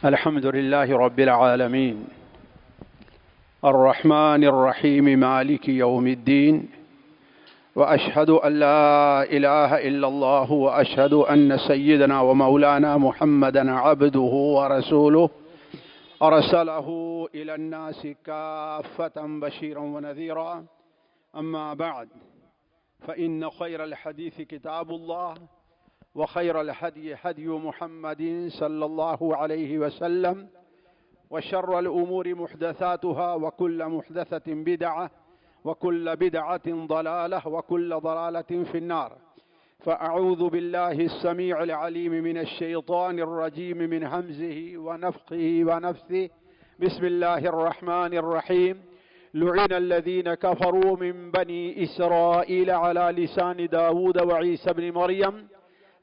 الحمد لله رب العالمين الرحمن الرحيم مالك يوم الدين وأشهد أن لا إله إلا الله وأشهد أن سيدنا ومولانا محمدا عبده ورسوله أرسله إلى الناس كافة بشيرا ونذيرا. أما بعد، فإن خير الحديث كتاب الله وخير الهدي هدي محمد صلى الله عليه وسلم وشر الأمور محدثاتها وكل محدثة بدعة وكل بدعة ضلالة وكل ضلالة في النار. فأعوذ بالله السميع العليم من الشيطان الرجيم من همزه ونفخه ونفثه. بسم الله الرحمن الرحيم. لعن الذين كفروا من بني إسرائيل على لسان داود وعيسى بن مريم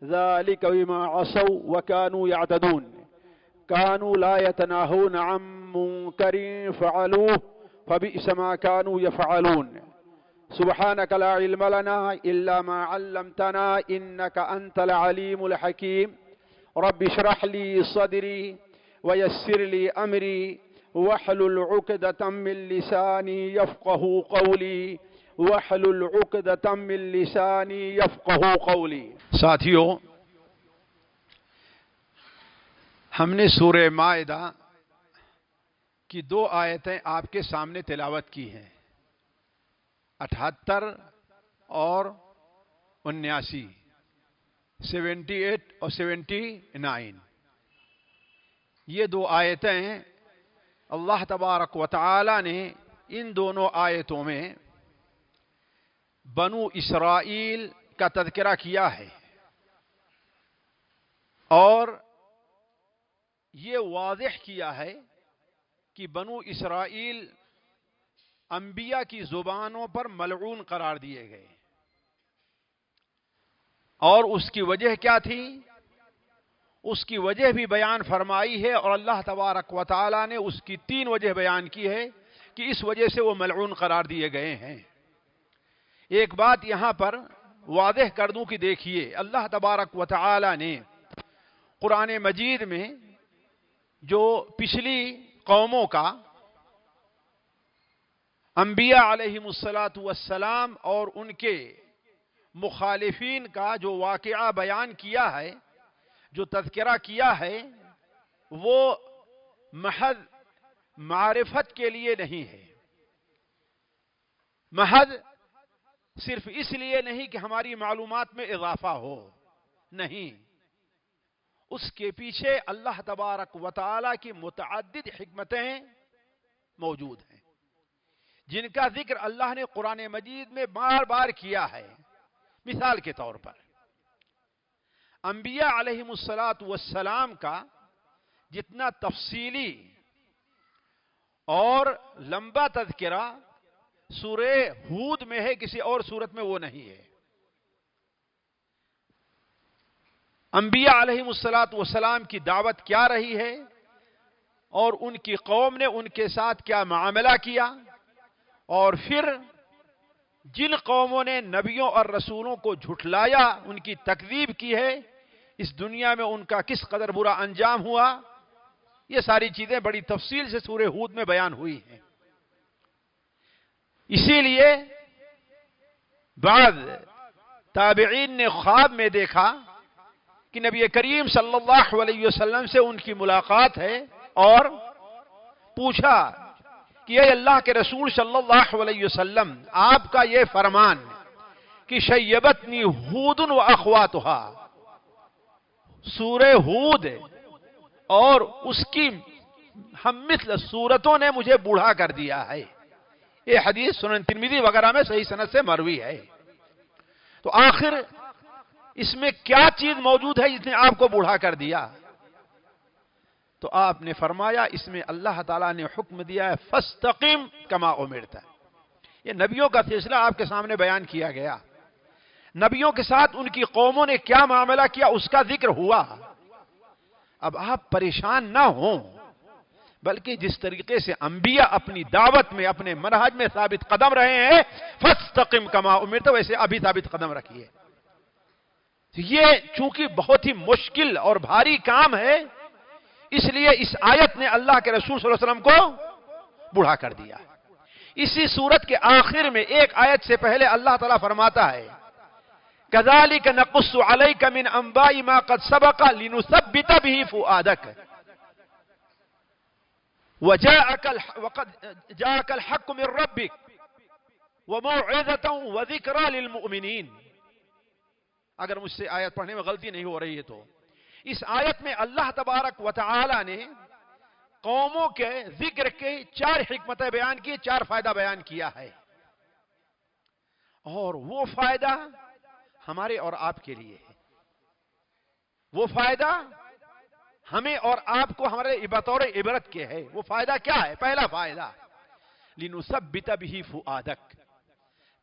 ذلك بما عصوا وكانوا يعتدون كانوا لا يتناهون عن منكر فعلوه فبئس ما كانوا يفعلون. سبحانك لا علم لنا إلا ما علمتنا إنك أنت العليم الحكيم. رب اشرح لي صدري ويسر لي أمري واحلل عقدة من لساني يفقه قولي واحلل عقدة من لساني يفقه قولي. ساتھیو، ہم نے سورہ مائدہ کی 2 آیتیں آپ کے سامنے تلاوت کی ہیں، 78 اور 79، 78 اور 79۔ یہ 2 آیتیں اللہ تبارک و تعالی نے ان دونوں آیتوں میں بنو اسرائیل کا تذکرہ کیا ہے، اور یہ واضح کیا ہے کہ بنو اسرائیل انبیاء کی زبانوں پر ملعون قرار دیے گئے، اور اس کی وجہ کیا تھی؟ اس کی وجہ بھی بیان فرمائی ہے، اور اللہ تبارک و تعالی نے اس کی 3 وجہ بیان کی ہے کہ اس وجہ سے وہ ملعون قرار دیے گئے ہیں۔ ایک بات یہاں پر واضح کر دوں کہ دیکھیے، اللہ تبارک و تعالی نے قرآن مجید میں جو پچھلی قوموں کا انبیاء علیہم السلام اور ان کے مخالفین کا جو واقعہ بیان کیا ہے، جو تذکرہ کیا ہے، وہ محض معرفت کے لیے نہیں ہے، محض صرف اس لیے نہیں کہ ہماری معلومات میں اضافہ ہو، نہیں، اس کے پیچھے اللہ تبارک و تعالی کی متعدد حکمتیں موجود ہیں، جن کا ذکر اللہ نے قرآن مجید میں بار بار کیا ہے۔ مثال کے طور پر انبیاء علیہم السلام کا جتنا تفصیلی اور لمبا تذکرہ سورہ ہود میں ہے، کسی اور سورت میں وہ نہیں ہے۔ انبیاء علیہم السلام کی دعوت کیا رہی ہے، اور ان کی قوم نے ان کے ساتھ کیا معاملہ کیا، اور پھر جن قوموں نے نبیوں اور رسولوں کو جھٹلایا، ان کی تکذیب کی ہے، اس دنیا میں ان کا کس قدر برا انجام ہوا، یہ ساری چیزیں بڑی تفصیل سے سورہ ہود میں بیان ہوئی ہیں۔ اسی لیے بعض تابعین نے خواب میں دیکھا کہ نبی کریم صلی اللہ علیہ وسلم سے ان کی ملاقات ہے، اور پوچھا کہ اے اللہ کے رسول صلی اللہ علیہ وسلم، آپ کا یہ فرمان کہ شیبتنی ہود و اخواتہا، سورہ ہود اور اس کی ہم مثل سورتوں نے مجھے بوڑھا کر دیا ہے، یہ حدیث سنن ترمذی وغیرہ میں صحیح سند سے مروی ہے۔ تو آخر اس میں کیا چیز موجود ہے جس نے آپ کو بوڑھا کر دیا؟ تو آپ نے فرمایا، اس میں اللہ تعالیٰ نے حکم دیا ہے فاستقم کما امرت۔ یہ نبیوں کا سلسلہ آپ کے سامنے بیان کیا گیا، نبیوں کے ساتھ ان کی قوموں نے کیا معاملہ کیا اس کا ذکر ہوا۔ اب آپ پریشان نہ ہوں، بلکہ جس طریقے سے انبیاء اپنی دعوت میں، اپنے منہج میں ثابت قدم رہے ہیں، فاستقم کما امرت، ویسے ابھی ثابت قدم رکھیے۔ یہ چونکہ بہت ہی مشکل اور بھاری کام ہے، اس لیے اس آیت نے اللہ کے رسول صلی اللہ علیہ وسلم کو بوڑھا کر دیا. اسی سورت کے آخر میں ایک آیت سے پہلے اللہ تعالیٰ فرماتا ہے كَذَلِكَ نَقُصُّ عَلَيْكَ مِنْ أَنْبَاءِ مَا قَدْ سَبَقَ لِنُثَبِّتَ بِهِ فُؤَادَكَ وَقَدْ جَاءَكَ الْحَقُّ مِنْ رَبِّكَ وَمَوْعِظَةً وَذِكْرَى لِلْمُؤْمِنِينَ. اگر مجھ سے آیت پڑھنے میں غلطی نہیں ہو رہی ہے تو اس آیت میں اللہ تبارک و تعالی نے قوموں کے ذکر کے 4 حکمتیں بیان کی، 4 فائدہ بیان کیا ہے. اور وہ فائدہ ہمارے اور آپ کے لیے ہے. وہ فائدہ ہمیں اور آپ کو ہمارے بطور عبرت کے ہے. وہ فائدہ کیا ہے؟ پہلا فائدہ لِنُثَبِّتَ بِهِ فُؤَادَكَ،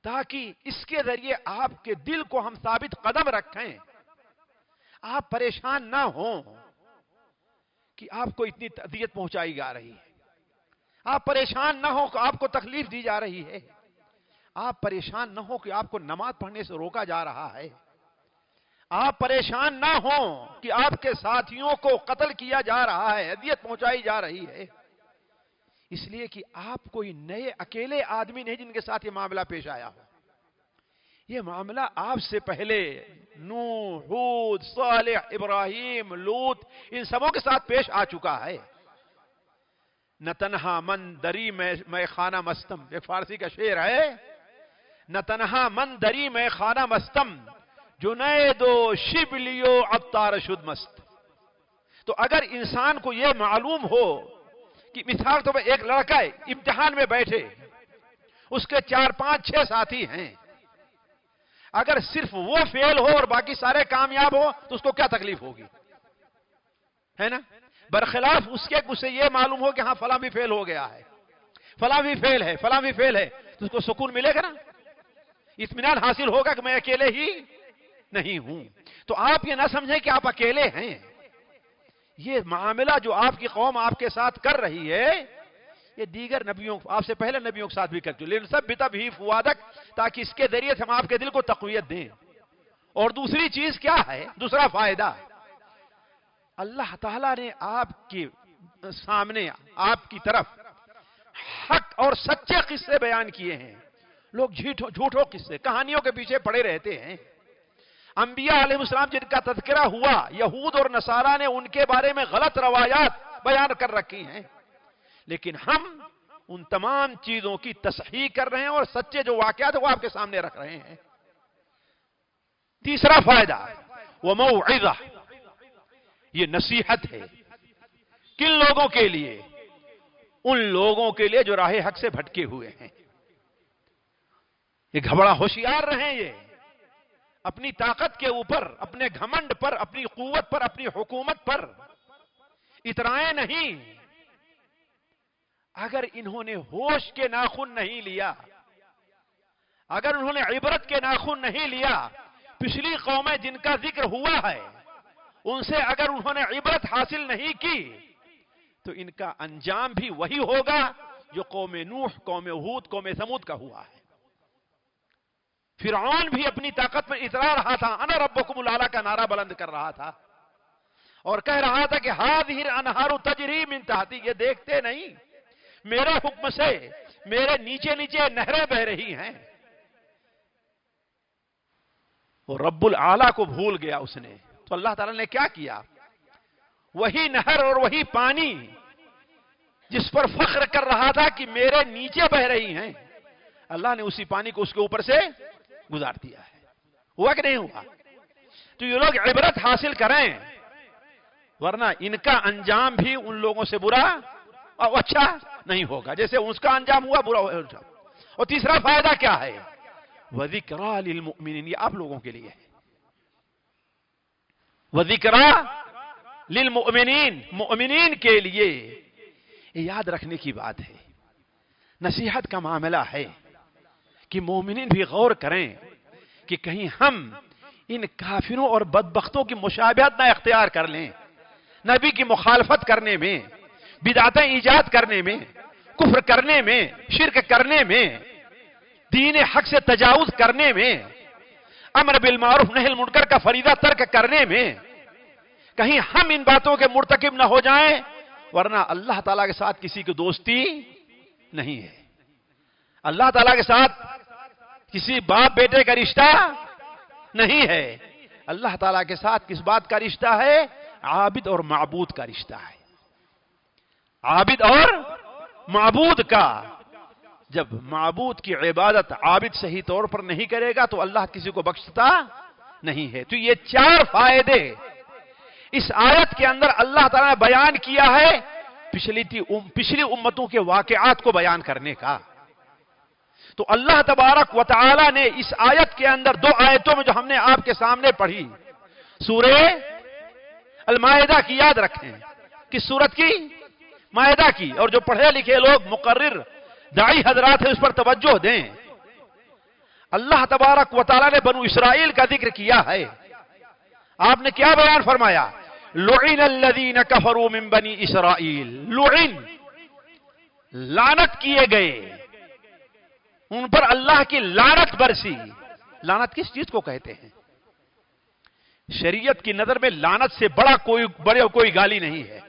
تاکہ اس کے ذریعے آپ کے دل کو ہم ثابت قدم رکھیں، آپ پریشان نہ ہوں کہ آپ کو اتنی اذیت پہنچائی جا رہی ہے، آپ پریشان نہ ہوں کہ آپ کو تکلیف دی جا رہی ہے، آپ پریشان نہ ہوں کہ آپ کو نماز پڑھنے سے روکا جا رہا ہے، آپ پریشان نہ ہوں کہ آپ کے ساتھیوں کو قتل کیا جا رہا ہے، اذیت پہنچائی جا رہی ہے. اس لیے کہ آپ کوئی نئے اکیلے آدمی نہیں جن کے ساتھ یہ معاملہ پیش آیا ہو. یہ معاملہ آپ سے پہلے نوح، ہود، صالح، ابراہیم، لوط، ان سبوں کے ساتھ پیش آ چکا ہے. نہ تنہا من دری میں خانہ مستم، ایک فارسی کا شعر ہے، نہ تنہا من دری میں خانہ مستم جنید و شبلیو عطار شد مست. تو اگر انسان کو یہ معلوم ہو کہ مثال تو ایک لڑکا ہے امتحان میں بیٹھے، اس کے 4 5 6 ساتھی ہیں، اگر صرف وہ فیل ہو اور باقی سارے کامیاب ہو تو اس کو کیا تکلیف ہوگی، ہے نا؟ برخلاف اس کے اسے یہ معلوم ہو کہ ہاں فلاں بھی فیل ہو گیا ہے، فلاں بھی فیل ہے، فلاں بھی فیل ہے، تو اس کو سکون ملے گا نا، اطمینان حاصل ہوگا کہ میں اکیلے ہی نہیں ہوں. تو آپ یہ نہ سمجھیں کہ آپ اکیلے ہیں. یہ معاملہ جو آپ کی قوم آپ کے ساتھ کر رہی ہے، یہ دیگر نبیوں، آپ سے پہلے نبیوں کے ساتھ بھی کرتے، لِنُثَبِّتَ بِهِ فُؤَادَكَ، تاکہ اس کے ذریعے سے ہم آپ کے دل کو تقویت دیں. اور دوسری چیز کیا ہے؟ دوسرا فائدہ، اللہ تعالیٰ نے آپ کے سامنے، آپ کی طرف حق اور سچے قصے بیان کیے ہیں. لوگ جھوٹوں قصے، کہانیوں کے پیچھے پڑے رہتے ہیں. انبیاء علیہ السلام جن کا تذکرہ ہوا، یہود اور نصارہ نے ان کے بارے میں غلط روایات بیان کر رکھی ہیں، لیکن ہم ان تمام چیزوں کی تصحیح کر رہے ہیں اور سچے جو واقعات ہیں وہ آپ کے سامنے رکھ رہے ہیں. تیسرا فائدہ وموعظہ، یہ نصیحت ہے. کن لوگوں کے لیے؟ ان لوگوں کے لیے جو راہ حق سے بھٹکے ہوئے ہیں. یہ بڑا ہوشیار رہیں، یہ اپنی طاقت کے اوپر، اپنے گھمنڈ پر، اپنی قوت پر، اپنی حکومت پر اترائیں نہیں. اگر انہوں نے ہوش کے ناخن نہیں لیا، اگر انہوں نے عبرت کے ناخن نہیں لیا، پچھلی قومیں جن کا ذکر ہوا ہے ان سے اگر انہوں نے عبرت حاصل نہیں کی تو ان کا انجام بھی وہی ہوگا جو قوم نوح، قوم ہود، قوم ثمود کا ہوا ہے. فرعون بھی اپنی طاقت میں اترا رہا تھا، انا ربکم الاعلی کا نعرہ بلند کر رہا تھا اور کہہ رہا تھا کہ ہذہ الانہار تجری من تحتی، یہ دیکھتے نہیں میرے حکم سے میرے نیچے نیچے نہریں بہ رہی ہیں. وہ رب العالی کو بھول گیا اس نے. تو اللہ تعالیٰ نے کیا کیا؟ وہی نہر اور وہی پانی جس پر فخر کر رہا تھا کہ میرے نیچے بہ رہی ہیں، اللہ نے اسی پانی کو اس کے اوپر سے گزار دیا ہے. ہوا کہ نہیں ہوا؟ تو یہ لوگ عبرت حاصل کریں، ورنہ ان کا انجام بھی ان لوگوں سے برا اور اچھا نہیں ہوگا جیسے اس کا انجام ہوا برا ہوا. اور تیسرا فائدہ کیا ہے؟ وَذِكْرَى لِلْمُؤْمِنِينَ، یہ آپ لوگوں کے لیے ہے. وَذِكْرَى لِلْمُؤْمِنِينَ، مؤمنین کے لیے. یہ یاد رکھنے کی بات ہے، نصیحت کا معاملہ ہے کہ مومنین بھی غور کریں کہ کہیں ہم ان کافروں اور بدبختوں کی مشابہت نہ اختیار کر لیں، نبی کی مخالفت کرنے میں، بدعتیں ایجاد کرنے میں، کفر کرنے میں، شرک کرنے میں، دین حق سے تجاوز کرنے میں، امر بالمعروف نہی عن المنکر کا فریضہ ترک کرنے میں. کہیں ہم ان باتوں کے مرتکب نہ ہو جائیں، ورنہ اللہ تعالیٰ کے ساتھ کسی کی دوستی نہیں ہے۔ اللہ تعالیٰ کے ساتھ کسی باپ بیٹے کا رشتہ نہیں ہے۔ اللہ تعالیٰ کے ساتھ کس بات کا رشتہ ہے؟ عابد اور معبود کا رشتہ ہے۔ عابد اور معبود کا۔ جب معبود کی عبادت عابد صحیح طور پر نہیں کرے گا تو اللہ کسی کو بخشتا نہیں ہے۔ تو یہ 4 فائدے اس آیت کے اندر اللہ تعالیٰ نے بیان کیا ہے، پچھلی امتوں کے واقعات کو بیان کرنے کا۔ تو اللہ تبارک و تعالی نے اس آیت کے اندر 2 آیتوں میں جو ہم نے آپ کے سامنے پڑھی، سورہ المائدہ کی یاد رکھیں، کس سورت کی؟ مائدہ کی۔ اور جو پڑھے لکھے لوگ مقرر داعی حضرات ہیں اس پر توجہ دیں۔ اللہ تبارک و تعالی نے بنو اسرائیل کا ذکر کیا ہے۔ آپ نے کیا بیان فرمایا؟ لعن الذین کفروا من بنی اسرائیل، لعن، لعنت کیے گئے، ان پر اللہ کی لعنت برسی۔ لعنت کس چیز کو کہتے ہیں؟ شریعت کی نظر میں لعنت سے بڑا کوئی گالی نہیں ہے،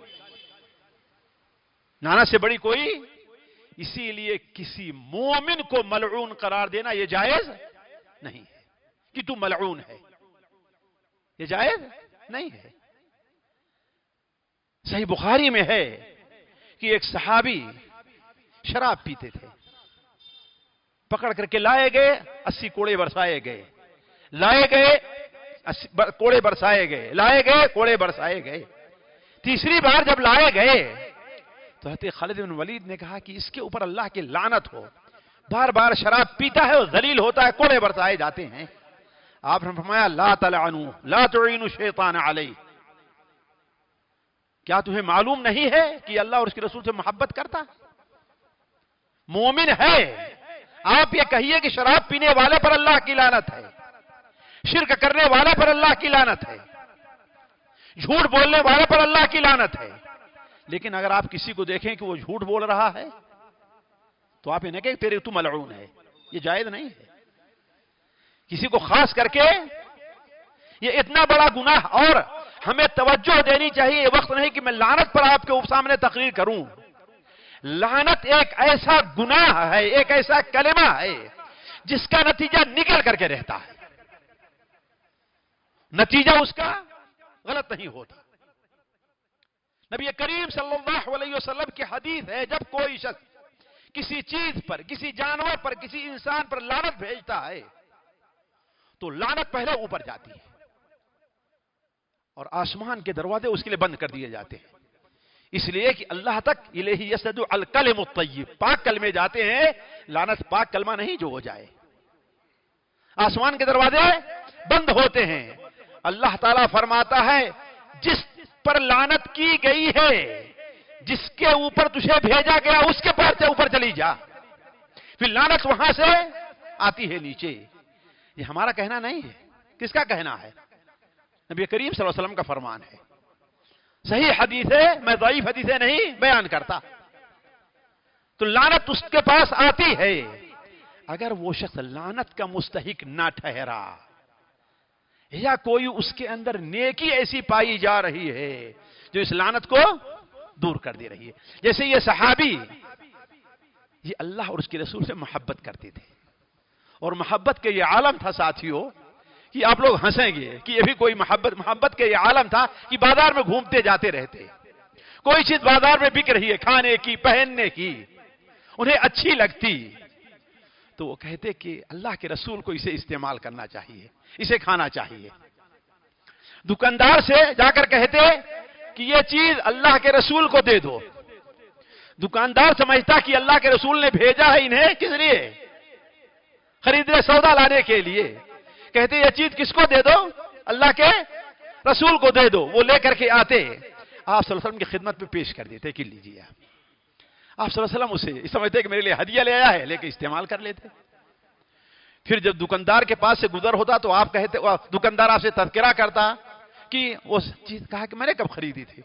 لعنت سے بڑی کوئی، اسی لیے کسی مومن کو ملعون قرار دینا یہ جائز نہیں ہے کہ تو ملعون ہے، یہ جائز نہیں ہے۔ صحیح بخاری میں ہے کہ ایک صحابی شراب پیتے تھے، پکڑ کر کے لائے گئے، 80 کوڑے برسائے گئے، لائے گئے، کوڑے برسائے گئے، لائے گئے، کوڑے برسائے گئے۔ تیسری بار جب لائے گئے تو حضرت خالد بن ولید نے کہا کہ اس کے اوپر اللہ کی لعنت ہو، بار بار شراب پیتا ہے اور ذلیل ہوتا ہے، کوڑے برسائے جاتے ہیں۔ آپ نے فرمایا لا تلعنوا لا تعینوا الشیطان علیہ، کیا تمہیں معلوم نہیں ہے کہ اللہ اور اس کے رسول سے محبت کرتا؟ مومن ہے، آپ یہ کہیے کہ شراب پینے والے پر اللہ کی لعنت ہے، شرک کرنے والے پر اللہ کی لعنت ہے، جھوٹ بولنے والے پر اللہ کی لعنت ہے، لیکن اگر آپ کسی کو دیکھیں کہ وہ جھوٹ بول رہا ہے تو آپ یہ نہ کہیں تیرے تو ملعون ہے، یہ جائز نہیں ہے۔ کسی کو خاص کر کے یہ اتنا بڑا گناہ، اور ہمیں توجہ دینی چاہیے، یہ وقت نہیں کہ میں لعنت پر آپ کے سامنے تقریر کروں۔ لعنت ایک ایسا گناہ ہے، ایک ایسا کلمہ ہے جس کا نتیجہ نکل کر کے رہتا ہے، نتیجہ اس کا غلط نہیں ہوتا۔ نبی کریم صلی اللہ علیہ وسلم کی حدیث ہے، جب کوئی شخص کسی چیز پر، کسی جانور پر، کسی انسان پر لعنت بھیجتا ہے تو لعنت پہلے اوپر جاتی ہے اور آسمان کے دروازے اس کے لیے بند کر دیے جاتے ہیں، اس لیے کہ اللہ تک الیہ یصعد الکلم الطیب، پاک کلمے جاتے ہیں، لعنت پاک کلمہ نہیں جو ہو جائے۔ آسمان کے دروازے بند ہوتے ہیں۔ اللہ تعالیٰ فرماتا ہے جس پر لعنت کی گئی ہے، جس کے اوپر تجھے بھیجا گیا اس کے پیر سے اوپر چلی جا، پھر لعنت وہاں سے آتی ہے نیچے۔ یہ ہمارا کہنا نہیں ہے، کس کا کہنا ہے؟ نبی کریم صلی اللہ علیہ وسلم کا فرمان ہے، صحیح حدیث ہے، میں ضعیف حدیثیں نہیں بیان کرتا۔ تو لعنت اس کے پاس آتی ہے، اگر وہ شخص لعنت کا مستحق نہ ٹھہرا یا کوئی اس کے اندر نیکی ایسی پائی جا رہی ہے جو اس لعنت کو دور کر دے رہی ہے۔ جیسے یہ صحابی، یہ اللہ اور اس کے رسول سے محبت کرتے تھے، اور محبت کے یہ عالم تھا ساتھیوں کہ آپ لوگ ہنسیں گے کہ یہ بھی کوئی محبت کے یہ عالم تھا کہ بازار میں گھومتے جاتے رہتے، کوئی چیز بازار میں بک رہی ہے، کھانے کی، پہننے کی، انہیں اچھی لگتی تو وہ کہتے کہ اللہ کے رسول کو اسے استعمال کرنا چاہیے، اسے کھانا چاہیے۔ دکاندار سے جا کر کہتے کہ یہ چیز اللہ کے رسول کو دے دو، دکاندار سمجھتا کہ اللہ کے رسول نے بھیجا ہے انہیں کس لیے؟ خریدنے، سودا لانے کے لیے۔ کہتے یہ چیز کس کو دے دو؟ اللہ کے رسول کو دے دو۔ وہ لے کر کے آتے، آپ صلی اللہ علیہ وسلم کی خدمت میں پیش کر دیتے کہ لیجیے۔ آپ صلی اللہ علیہ وسلم اسے سمجھتے کہ میرے لیے ہدیہ لے آیا ہے، لے کے استعمال کر لیتے۔ پھر جب دکاندار کے پاس سے گزر ہوتا تو آپ کہتے، دکاندار آپ سے تذکرہ کرتا کہ وہ چیز، کہا کہ میں نے کب خریدی تھی،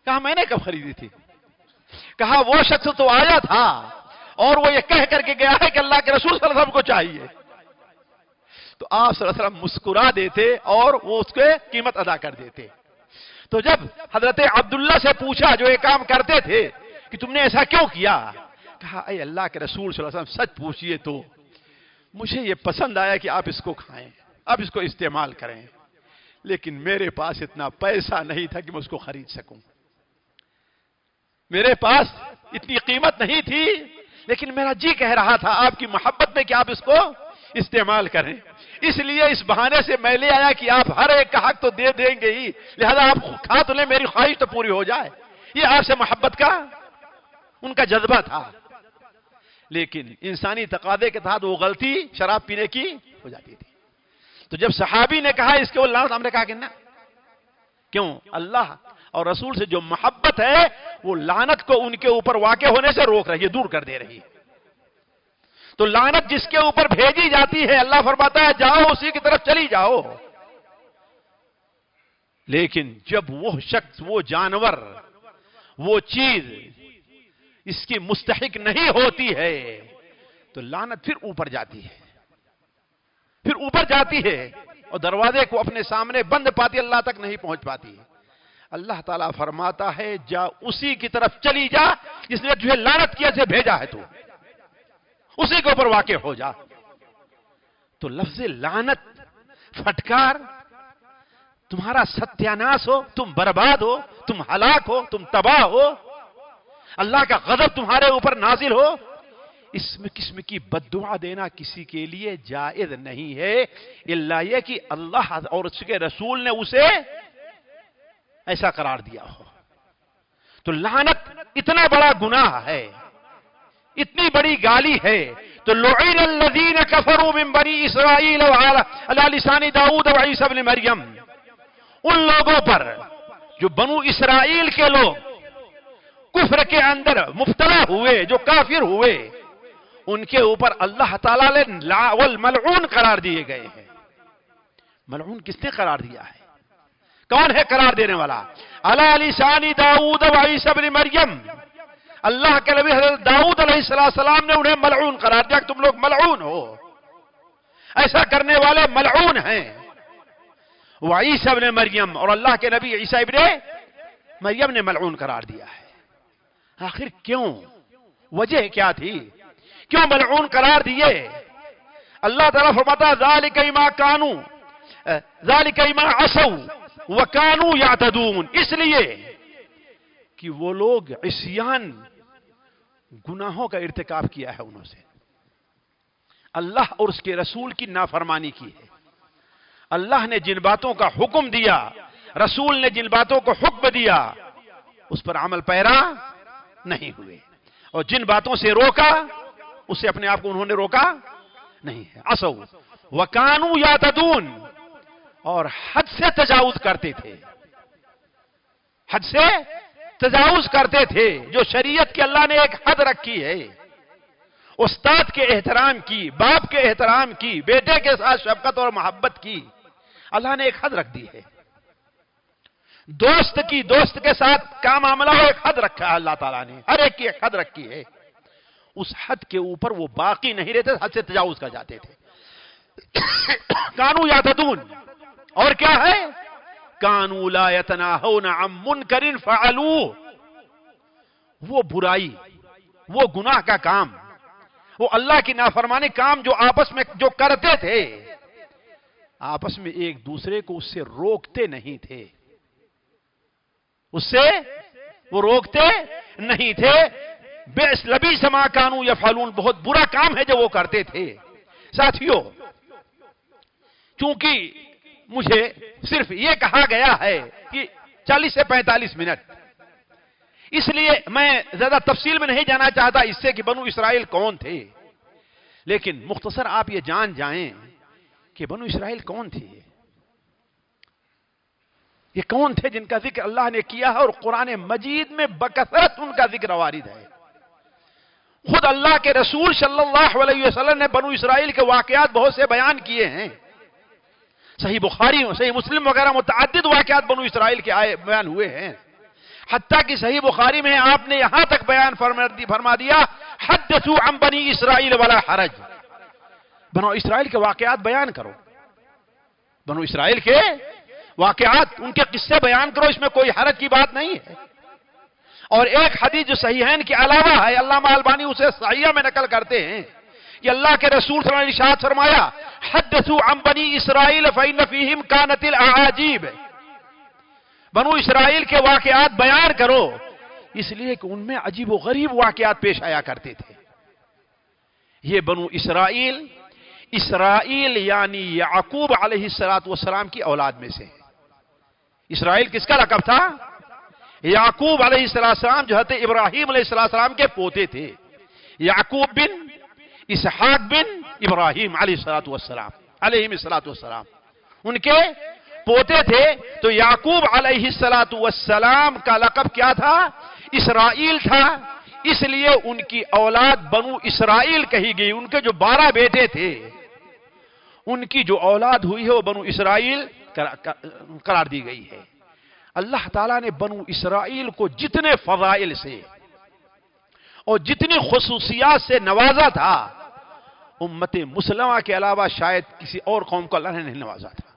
کہا میں نے کب خریدی تھی، کہا وہ شخص تو آیا تھا اور وہ یہ کہہ کر کے گیا ہے کہ اللہ کے رسول صلی اللہ علیہ وسلم کو چاہیے۔ تو آپ صلی اللہ علیہ وسلم مسکرا دیتے اور وہ اس کے قیمت ادا کر دیتے۔ تو جب حضرت عبداللہ سے پوچھا جو یہ کام کرتے تھے کہ تم نے ایسا کیوں کیا، کہا اے اللہ کے رسول صلی اللہ علیہ وسلم سچ پوچھئے تو مجھے یہ پسند آیا کہ آپ اس کو کھائیں، آپ اس کو استعمال کریں، لیکن میرے پاس اتنا پیسہ نہیں تھا کہ میں اس کو خرید سکوں، میرے پاس اتنی قیمت نہیں تھی، لیکن میرا جی کہہ رہا تھا آپ کی محبت میں کہ آپ اس کو استعمال کریں، اس لیے اس بہانے سے میں لے آیا کہ آپ ہر ایک کا حق تو دے دیں گے ہی، لہذا آپ کھا تو لیں، میری خواہش تو پوری ہو جائے۔ یہ آپ سے محبت کا ان کا جذبہ تھا، لیکن انسانی تقاضے کے تحت وہ غلطی شراب پینے کی ہو جاتی تھی۔ تو جب صحابی نے کہا اس کے وہ لعنت، ہم نے کہا کہ نہ، کیوں؟ اللہ اور رسول سے جو محبت ہے وہ لعنت کو ان کے اوپر واقع ہونے سے روک رہی ہے، دور کر دے رہی ہے۔ تو لعنت جس کے اوپر بھیجی جاتی ہے اللہ فرماتا ہے جاؤ اسی کی طرف چلی جاؤ، لیکن جب وہ شخص، وہ جانور، وہ چیز اس کی مستحق نہیں ہوتی ہے تو لعنت پھر اوپر جاتی ہے، پھر اوپر جاتی ہے اور دروازے کو اپنے سامنے بند پاتی، اللہ تک نہیں پہنچ پاتی۔ اللہ تعالیٰ فرماتا ہے جا اسی کی طرف چلی جا جس نے تجھے لعنت کیا سے بھیجا ہے، تو اسی کے اوپر واقع ہو جا۔ تو لفظ لعنت، پھٹکار، تمہارا ستیاناش ہو، تم برباد ہو، تم ہلاک ہو، تم تباہ ہو، اللہ کا غضب تمہارے اوپر نازل ہو، اس قسم کی بد دعا دینا کسی کے لیے جائز نہیں ہے، الا یہ کہ اللہ اور اس کے رسول نے اسے ایسا قرار دیا ہو۔ تو لعنت اتنا بڑا گناہ ہے، اتنی بڑی گالی ہے۔ تو لعن الذین کفروا من بنی اسرائیل علی لسان داؤد و عیسی ابن مریم، ان لوگوں پر جو بنو اسرائیل کے لوگ کفر کے اندر مبتلا ہوئے، جو کافر ہوئے، ان کے اوپر اللہ تعالیٰ نے والملعون قرار دیے گئے ہیں۔ ملعون کس نے قرار دیا ہے؟ کون ہے قرار دینے والا؟ علی لسان داؤد و عیسی ابن مریم، اللہ کے نبی حضرت داؤد علیہ السلام نے انہیں ملعون قرار دیا کہ تم لوگ ملعون ہو، ایسا کرنے والے ملعون ہیں۔ وعیسی ابن مریم، اور اللہ کے نبی عیسی ابن مریم نے ملعون قرار دیا ہے۔ آخر کیوں؟ وجہ کیا تھی؟ کیوں ملعون قرار دیے؟ اللہ تعالیٰ فرماتا ذالک ما کانوا، ذالک ما عصوا وکانوا یعتدون، اس لیے کہ وہ لوگ عصیان، گناہوں کا ارتکاب کیا ہے انہوں سے، اللہ اور اس کے رسول کی نافرمانی کی ہے۔ اللہ نے جن باتوں کا حکم دیا، رسول نے جن باتوں کو حکم دیا، اس پر عمل پیرا نہیں ہوئے، اور جن باتوں سے روکا اس سے اپنے آپ کو انہوں نے روکا نہیں ہے۔ عصوا وکانوا یعتدون، اور حد سے تجاوز کرتے تھے، حد سے تجاوز کرتے تھے۔ جو شریعت کی اللہ نے ایک حد رکھی ہے، استاد کے احترام کی، باپ کے احترام کی، بیٹے کے ساتھ شفقت اور محبت کی، اللہ نے ایک حد رکھ دی ہے۔ دوست کی، دوست کے ساتھ کا معاملہ ہو، ایک حد رکھا ہے اللہ تعالیٰ نے، ہر ایک کی ایک حد رکھی ہے۔ اس حد کے اوپر وہ باقی نہیں رہتے، حد سے تجاوز کر جاتے تھے۔ کانوا یعتدون، اور کیا ہے؟ کانوا لا یتناہون عن منکر فعلوہ، وہ برائی، وہ گناہ کا کام، وہ اللہ کی نافرمانی کام جو آپس میں جو کرتے تھے، آپس میں ایک دوسرے کو اس سے روکتے نہیں تھے، اس سے وہ روکتے نہیں تھے۔ لبیس ما کانوا یفعلون، بہت برا کام ہے جو وہ کرتے تھے۔ ساتھیوں، چونکہ مجھے صرف یہ کہا گیا ہے کہ 40 سے 45 منٹ، اس لیے میں زیادہ تفصیل میں نہیں جانا چاہتا اس سے کہ بنو اسرائیل کون تھے، لیکن مختصر آپ یہ جان جائیں کہ بنو اسرائیل کون تھے، یہ کون تھے جن کا ذکر اللہ نے کیا ہے، اور قرآن مجید میں بکثرت ان کا ذکر وارد ہے۔ خود اللہ کے رسول صلی اللہ علیہ وسلم نے بنو اسرائیل کے واقعات بہت سے بیان کیے ہیں، صحیح بخاری، صحیح مسلم وغیرہ متعدد واقعات بنو اسرائیل کے بیان ہوئے ہیں، حتیٰ کہ صحیح بخاری میں آپ نے یہاں تک بیان فرما دیا حدثوا عن بنی اسرائیل ولا حرج، بنو اسرائیل کے واقعات بیان کرو، بنو اسرائیل کے واقعات، ان کے قصے بیان کرو، اس میں کوئی حرج کی بات نہیں ہے۔ اور ایک حدیث جو صحیحین کے علاوہ ہے، علامہ البانی اسے صحیحہ میں نقل کرتے ہیں کہ اللہ کے رسول صلی اللہ علیہ وسلم نے ارشاد فرمایا، حدثوا عن بنی اسرائیل فإن فیہم کانت الاعاجیب، بنو اسرائیل کے واقعات بیان کرو، اس لیے کہ ان میں عجیب و غریب واقعات پیش آیا کرتے تھے۔ یہ بنو اسرائیل، اسرائیل یعنی یعقوب علیہ السلام کی اولاد میں سے ہے۔ اسرائیل کس کا لقب تھا؟ یعقوب علیہ السلام جو حضرت ابراہیم علیہ السلام کے پوتے تھے، یعقوب بن اسحاق بن ابراہیم علیہ السلام ان کے پوتے تھے۔ تو یعقوب علیہ السلام کا لقب کیا تھا؟ اسرائیل تھا، اس لیے ان کی اولاد بنو اسرائیل کہی گئی۔ ان کے جو 12 بیٹے تھے، ان کی جو اولاد ہوئی ہے وہ بنو اسرائیل قرار دی گئی ہے۔ اللہ تعالیٰ نے بنو اسرائیل کو جتنے فضائل سے اور جتنی خصوصیات سے نوازا تھا، امت مسلمہ کے علاوہ شاید کسی اور قوم کو اللہ نے نہیں نوازا تھا۔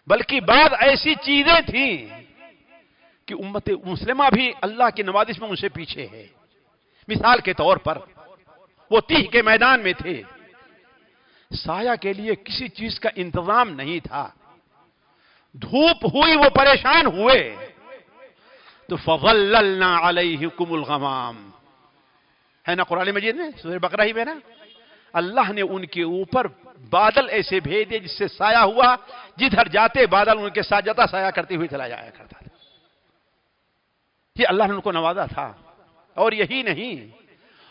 بلکہ بعض ایسی چیزیں تھیں کہ امت مسلمہ بھی اللہ کی نوازش میں ان سے پیچھے ہے۔ مثال کے طور پر وہ تیہ کے میدان میں تھے، سایہ کے لیے کسی چیز کا انتظام نہیں تھا، دھوپ ہوئی وہ پریشان ہوئے، تو فَظَلَّلْنَا عَلَيْهِكُمُ الْغَمَامِ ہے نا قرآن مجید میں، سورہ بقرہ ہی میں نا، اللہ نے ان کے اوپر بادل ایسے بھیجے جس سے سایہ ہوا، جدھر جاتے بادل ان کے ساتھ جاتا، سایہ کرتے ہوئے چلا جایا کرتا تھا۔ یہ اللہ نے ان کو نوازا تھا۔ اور یہی نہیں،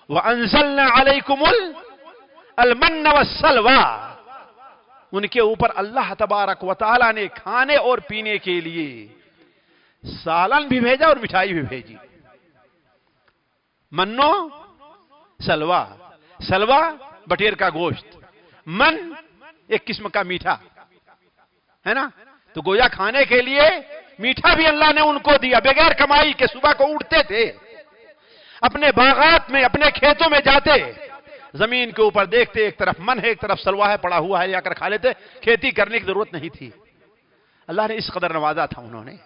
وَأَنزَلْنَا عَلَيْكُمُ الْمَنَّ وَالسَّلْوَىٰ، ان کے اوپر اللہ تبارک و تعالی نے کھانے اور پینے کے لیے سالن بھی بھیجا اور مٹھائی بھی بھیجی۔ منو سلوا، سلوا بٹیر کا گوشت، من ایک قسم کا میٹھا ہے نا، تو گویا کھانے کے لیے میٹھا بھی اللہ نے ان کو دیا بغیر کمائی کے۔ صبح کو اٹھتے تھے، اپنے باغات میں اپنے کھیتوں میں جاتے، زمین کے اوپر دیکھتے، ایک طرف من ہے ایک طرف سلوا ہے پڑا ہوا ہے، جا کر کھا لیتے، کھیتی کرنے کی ضرورت نہیں تھی۔ اللہ نے اس قدر نوازا تھا انہوں نے۔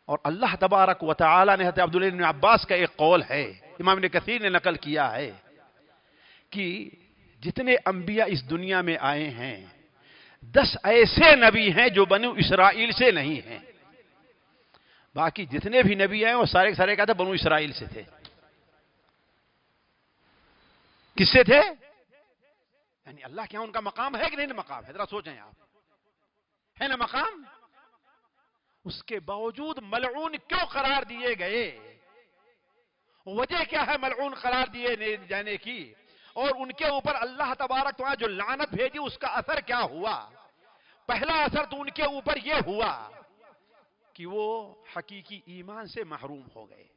اور اللہ تبارک و تعالی نے حضرت عبداللہ بن عباس کا ایک قول ہے، امام ابن کثیر نے نقل کیا ہے کہ جتنے انبیاء اس دنیا میں آئے ہیں، 10 ایسے نبی ہیں جو بنو اسرائیل سے نہیں ہیں۔ باقی جتنے بھی نبی آئے وہ سارے سارے کہتے بنو اسرائیل سے تھے۔ کس سے تھے؟ یعنی اللہ کے یہاں ان کا مقام ہے کہ نہیں مقام ہے؟ ذرا سوچیں آپ، ہے نا مقام؟ اس کے باوجود ملعون کیوں قرار دیے گئے؟ وجہ کیا ہے ملعون قرار دیے جانے کی؟ اور ان کے اوپر اللہ تبارک تعالیٰ جو لعنت بھیجی اس کا اثر کیا ہوا؟ پہلا اثر تو ان کے اوپر یہ ہوا کہ وہ حقیقی ایمان سے محروم ہو گئے۔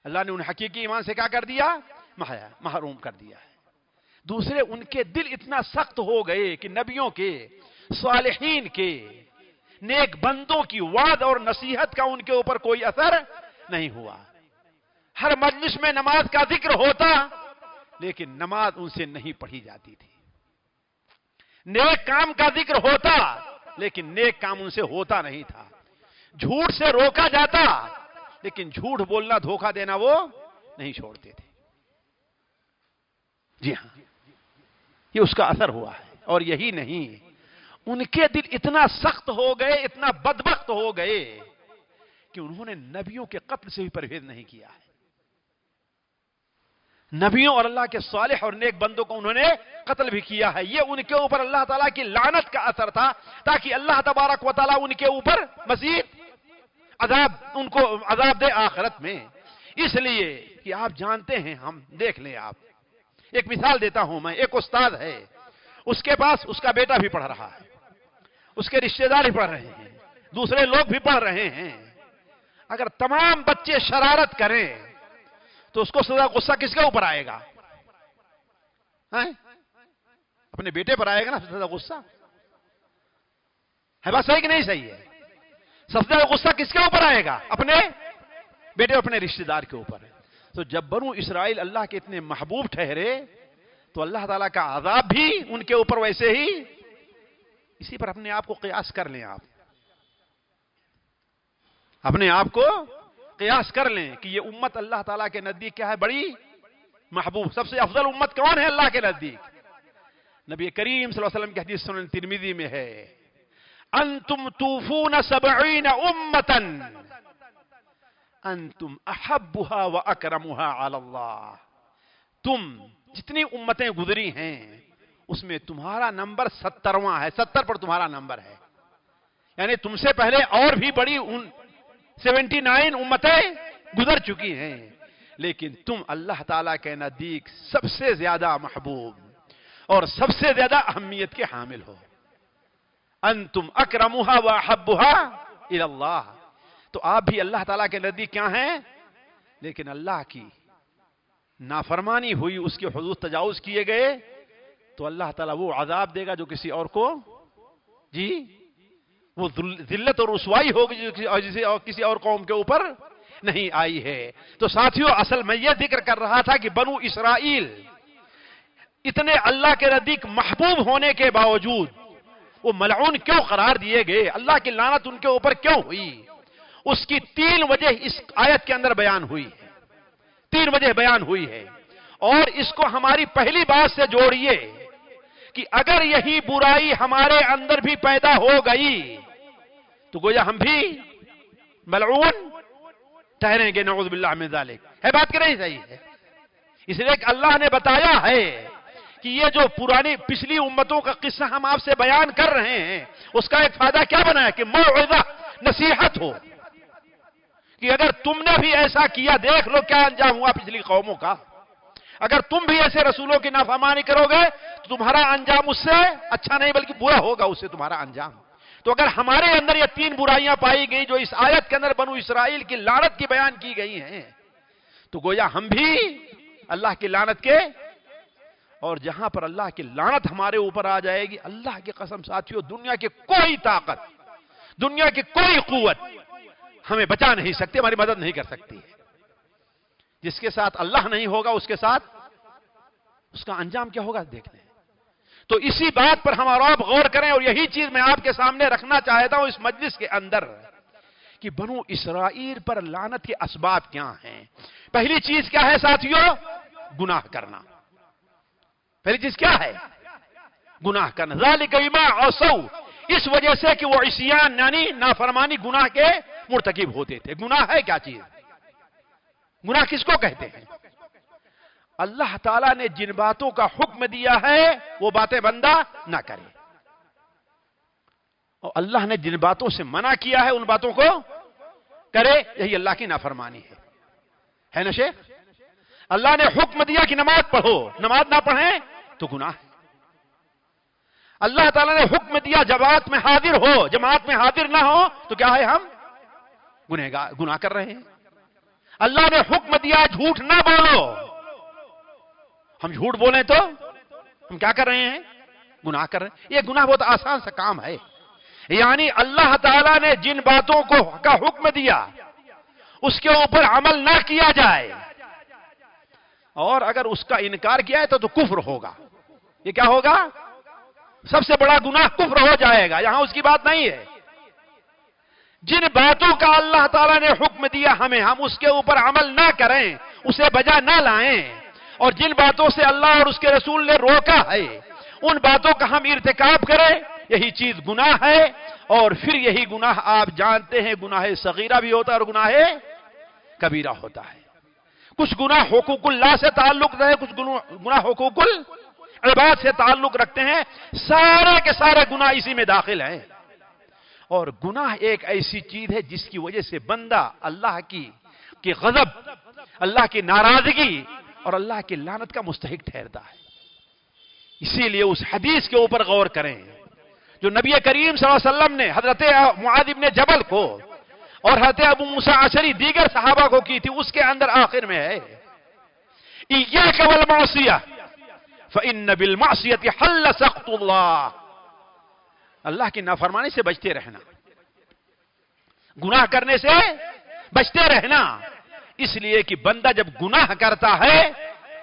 اللہ نے ان حقیقی ایمان سے کیا کر دیا؟ محروم کر دیا ہے۔ دوسرے، ان کے دل اتنا سخت ہو گئے کہ نبیوں کے، صالحین کے، نیک بندوں کی وعد اور نصیحت کا ان کے اوپر کوئی اثر نہیں ہوا۔ ہر مجلس میں نماز کا ذکر ہوتا لیکن نماز ان سے نہیں پڑھی جاتی تھی، نیک کام کا ذکر ہوتا لیکن نیک کام ان سے ہوتا نہیں تھا، جھوٹ سے روکا جاتا لیکن جھوٹ بولنا، دھوکہ دینا وہ نہیں چھوڑتے تھے۔ جی ہاں، یہ اس کا اثر ہوا ہے۔ اور یہی نہیں، ان کے دل اتنا سخت ہو گئے، اتنا بدبخت ہو گئے کہ انہوں نے نبیوں کے قتل سے بھی پرہیز نہیں کیا ہے۔ نبیوں اور اللہ کے صالح اور نیک بندوں کو انہوں نے قتل بھی کیا ہے۔ یہ ان کے اوپر اللہ تعالیٰ کی لعنت کا اثر تھا، تاکہ اللہ تبارک و تعالیٰ ان کے اوپر مزید ان کو عذاب دے آخرت میں۔ اس لیے کہ آپ جانتے ہیں، ہم دیکھ لیں، آپ ایک مثال دیتا ہوں میں، ایک استاد ہے، اس کے پاس اس کا بیٹا بھی پڑھ رہا ہے، اس کے رشتہ دار بھی پڑھ رہے ہیں، دوسرے لوگ بھی پڑھ رہے ہیں۔ اگر تمام بچے شرارت کریں تو اس کو سزا غصہ کس کے اوپر آئے گا؟ اپنے بیٹے پر آئے گا نا سزا غصہ، ہے بات صحیح کہ نہیں صحیح ہے؟ سب سے زیادہ غصہ کس کے اوپر آئے گا؟ اپنے بیٹے اور اپنے رشتہ دار کے اوپر۔ تو جب بنو اسرائیل اللہ کے اتنے محبوب ٹھہرے تو اللہ تعالیٰ کا عذاب بھی ان کے اوپر ویسے ہی اسی پر اپنے آپ کو قیاس کر لیں. آپ اپنے آپ کو قیاس کر لیں کہ یہ امت اللہ تعالیٰ کے نزدیک کیا ہے؟ بڑی محبوب. سب سے افضل امت کون ہے اللہ کے نزدیک؟ نبی کریم صلی اللہ علیہ وسلم کی حدیث سنن ترمذی میں ہے، انتم توفون 70 امتا انتم احبها واکرمها علی اللہ. تم جتنی امتیں گزری ہیں اس میں تمہارا نمبر 70واں ہے. 70 پر تمہارا نمبر ہے، یعنی تم سے پہلے اور بھی بڑی 79 امتیں گزر چکی ہیں، لیکن تم اللہ تعالیٰ کے نزدیک سب سے زیادہ محبوب اور سب سے زیادہ اہمیت کے حامل ہو. انتم اکرمها واحبها الی اللہ. تو آپ بھی اللہ تعالیٰ کے نزدیک کیا ہیں؟ لیکن اللہ کی نافرمانی ہوئی، اس کے حدود تجاوز کیے گئے تو اللہ تعالیٰ وہ عذاب دے گا جو کسی اور کو وہ ذلت اور رسوائی ہوگی جو کسی اور قوم کے اوپر نہیں آئی ہے. تو ساتھیوں، اصل میں یہ ذکر کر رہا تھا کہ بنو اسرائیل اتنے اللہ کے نزدیک محبوب ہونے کے باوجود وہ ملعون کیوں قرار دیے گئے؟ اللہ کی لعنت ان کے اوپر کیوں ہوئی؟ اس کی 3 وجہ اس آیت کے اندر بیان ہوئی ہے. 3 وجہ بیان ہوئی ہے، اور اس کو ہماری پہلی بات سے جوڑیے کہ اگر یہی برائی ہمارے اندر بھی پیدا ہو گئی تو گویا ہم بھی ملعون ٹھہریں گے. نعوذ باللہ من ذالک. ہے بات کہ نہیں صحیح ہے؟ اس لیے کہ اللہ نے بتایا ہے کہ یہ جو پرانی پچھلی امتوں کا قصہ ہم آپ سے بیان کر رہے ہیں، اس کا ایک فائدہ کیا بنا ہے؟ کہ موعظہ، نصیحت ہو کہ اگر تم نے بھی ایسا کیا، دیکھ لو کیا انجام ہوا پچھلی قوموں کا. اگر تم بھی ایسے رسولوں کی نافرمانی کرو گے تو تمہارا انجام اس سے اچھا نہیں بلکہ برا ہوگا اس سے تمہارا انجام. تو اگر ہمارے اندر یہ 3 برائیاں پائی گئی جو اس آیت کے اندر بنو اسرائیل کی لعنت کی بیان کی گئی ہیں، تو گویا ہم بھی اللہ کی لعنت کے، اور جہاں پر اللہ کی لعنت ہمارے اوپر آ جائے گی، اللہ کی قسم ساتھیوں، دنیا کی کوئی طاقت، دنیا کی کوئی قوت ہمیں بچا نہیں سکتی، ہماری مدد نہیں کر سکتی. جس کے ساتھ اللہ نہیں ہوگا اس کے ساتھ اس کا انجام کیا ہوگا دیکھتے ہیں. تو اسی بات پر ہم اور آپ غور کریں، اور یہی چیز میں آپ کے سامنے رکھنا چاہتا ہوں اس مجلس کے اندر کہ بنو اسرائیل پر لعنت کے اسباب کیا ہیں. پہلی چیز کیا ہے ساتھیوں؟ گناہ کرنا. پہلی چیز کیا ہے؟ گناہ کرنا. ذالک بما عصوا، اس وجہ سے کہ وہ عصیان یعنی نافرمانی گناہ کے مرتکب ہوتے تھے. گناہ ہے کیا چیز؟ گناہ کس کو کہتے ہیں؟ اللہ تعالیٰ نے جن باتوں کا حکم دیا ہے وہ باتیں بندہ نہ کرے، اور اللہ نے جن باتوں سے منع کیا ہے ان باتوں کو کرے. یہی اللہ کی نافرمانی ہے نا شیخ؟ اللہ نے حکم دیا کہ نماز پڑھو، نماز نہ پڑھیں تو گناہ ہے. اللہ تعالیٰ نے حکم دیا جماعت میں حاضر ہو، جماعت میں حاضر نہ ہو تو کیا ہے؟ ہم گناہ کر رہے ہیں. اللہ نے حکم دیا جھوٹ نہ بولو، ہم جھوٹ بولیں تو ہم کیا کر رہے ہیں؟ گناہ کر رہے ہیں. یہ گناہ بہت آسان سا کام ہے. یعنی اللہ تعالیٰ نے جن باتوں کا حکم دیا اس کے اوپر عمل نہ کیا جائے، اور اگر اس کا انکار کیا ہے تو کفر ہوگا. یہ کیا ہوگا؟ سب سے بڑا گناہ کفر ہو جائے گا. یہاں اس کی بات نہیں ہے. جن باتوں کا اللہ تعالیٰ نے حکم دیا ہمیں، ہم اس کے اوپر عمل نہ کریں، اسے بجا نہ لائیں، اور جن باتوں سے اللہ اور اس کے رسول نے روکا ہے ان باتوں کا ہم ارتکاب کریں، یہی چیز گناہ ہے. اور پھر یہی گناہ آپ جانتے ہیں گناہ صغیرہ بھی ہوتا ہے اور گناہ کبیرہ ہوتا ہے. کچھ گناہ حقوق اللہ سے تعلق رہے، کچھ گناہ حقوق العباد سے تعلق رکھتے ہیں. سارے کے سارے گناہ اسی میں داخل ہیں. اور گناہ ایک ایسی چیز ہے جس کی وجہ سے بندہ اللہ کی غضب، اللہ کی ناراضگی اور اللہ کی لعنت کا مستحق ٹھہرتا ہے. اسی لیے اس حدیث کے اوپر غور کریں جو نبی کریم صلی اللہ علیہ وسلم نے حضرت معاذ بن جبل کو اور حضرت ابو موسیٰ اشعری دیگر صحابہ کو کی تھی. اس کے اندر آخر میں ہے ایاک والمعصیہ فإن بالمعصیۃ حل سخط اللہ. اللہ کی نافرمانی سے بچتے رہنا، گناہ کرنے سے بچتے رہنا. اس لیے کہ بندہ جب گناہ کرتا ہے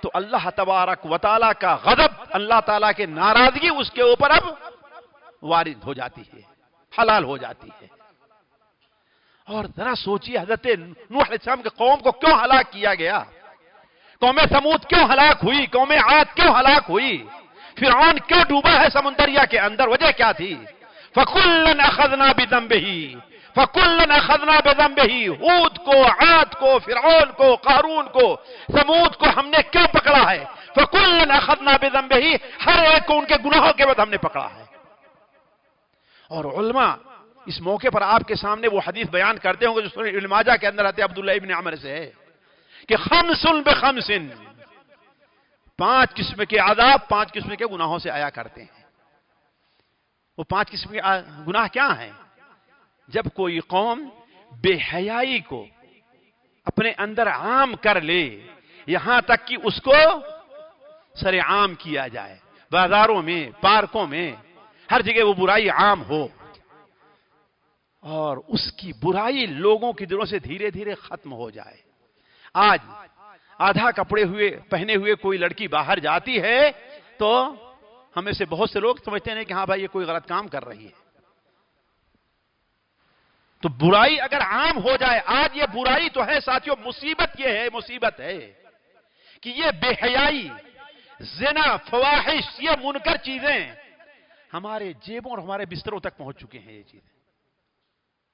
تو اللہ تبارک و تعالیٰ کا غضب، اللہ تعالیٰ کے ناراضگی اس کے اوپر اب وارد ہو جاتی ہے، حلال ہو جاتی ہے۔ اور ذرا سوچیے حضرت نوح علیہ السلام کے قوم کو کیوں ہلاک کیا گیا؟ قوم سمود کیوں ہلاک ہوئی؟ قوم عاد کیوں ہلاک ہوئی؟ فرعون کیوں ڈوبا ہے سمندریا کے اندر؟ وجہ کیا تھی؟ فَكُلًّا أَخَذْنَا بِذَنبِهِ فَكُلًّا أَخَذْنَا بِذَنبِهِ ہود کو، عاد کو، فرعون کو، قارون کو، سمود کو ہم نے کیوں پکڑا ہے؟ فَكُلًّا أَخَذْنَا بِذَنبِهِ ہر ایک کو ان کے گناہوں کے بعد ہم نے پکڑا ہے۔ اور علماء اس موقع پر آپ کے سامنے وہ حدیث بیان کرتے ہوں گے جو سنن ابن ماجہ کے اندر آتے عبداللہ ابن عمر سے ہے کہ خمس بخمس، 5 قسم کے عذاب 5 قسم کے گناہوں سے آیا کرتے ہیں۔ وہ 5 قسم کے گناہ کیا ہیں؟ جب کوئی قوم بے حیائی کو اپنے اندر عام کر لے، یہاں تک کہ اس کو سر عام کیا جائے، بازاروں میں، پارکوں میں، ہر جگہ وہ برائی عام ہو، اور اس کی برائی لوگوں کے دلوں سے دھیرے دھیرے ختم ہو جائے۔ آج آدھا کپڑے پہنے ہوئے کوئی لڑکی باہر جاتی ہے تو ہمیں سے بہت سے لوگ سمجھتے ہیں کہ ہاں بھائی یہ کوئی غلط کام کر رہی ہے۔ تو برائی اگر عام ہو جائے، آج یہ برائی تو ہے ساتھیوں، مصیبت یہ ہے، مصیبت ہے کہ یہ بے حیائی، زنا، فواحش، یہ منکر چیزیں ہمارے جیبوں اور ہمارے بستروں تک پہنچ چکے ہیں۔ یہ چیزیں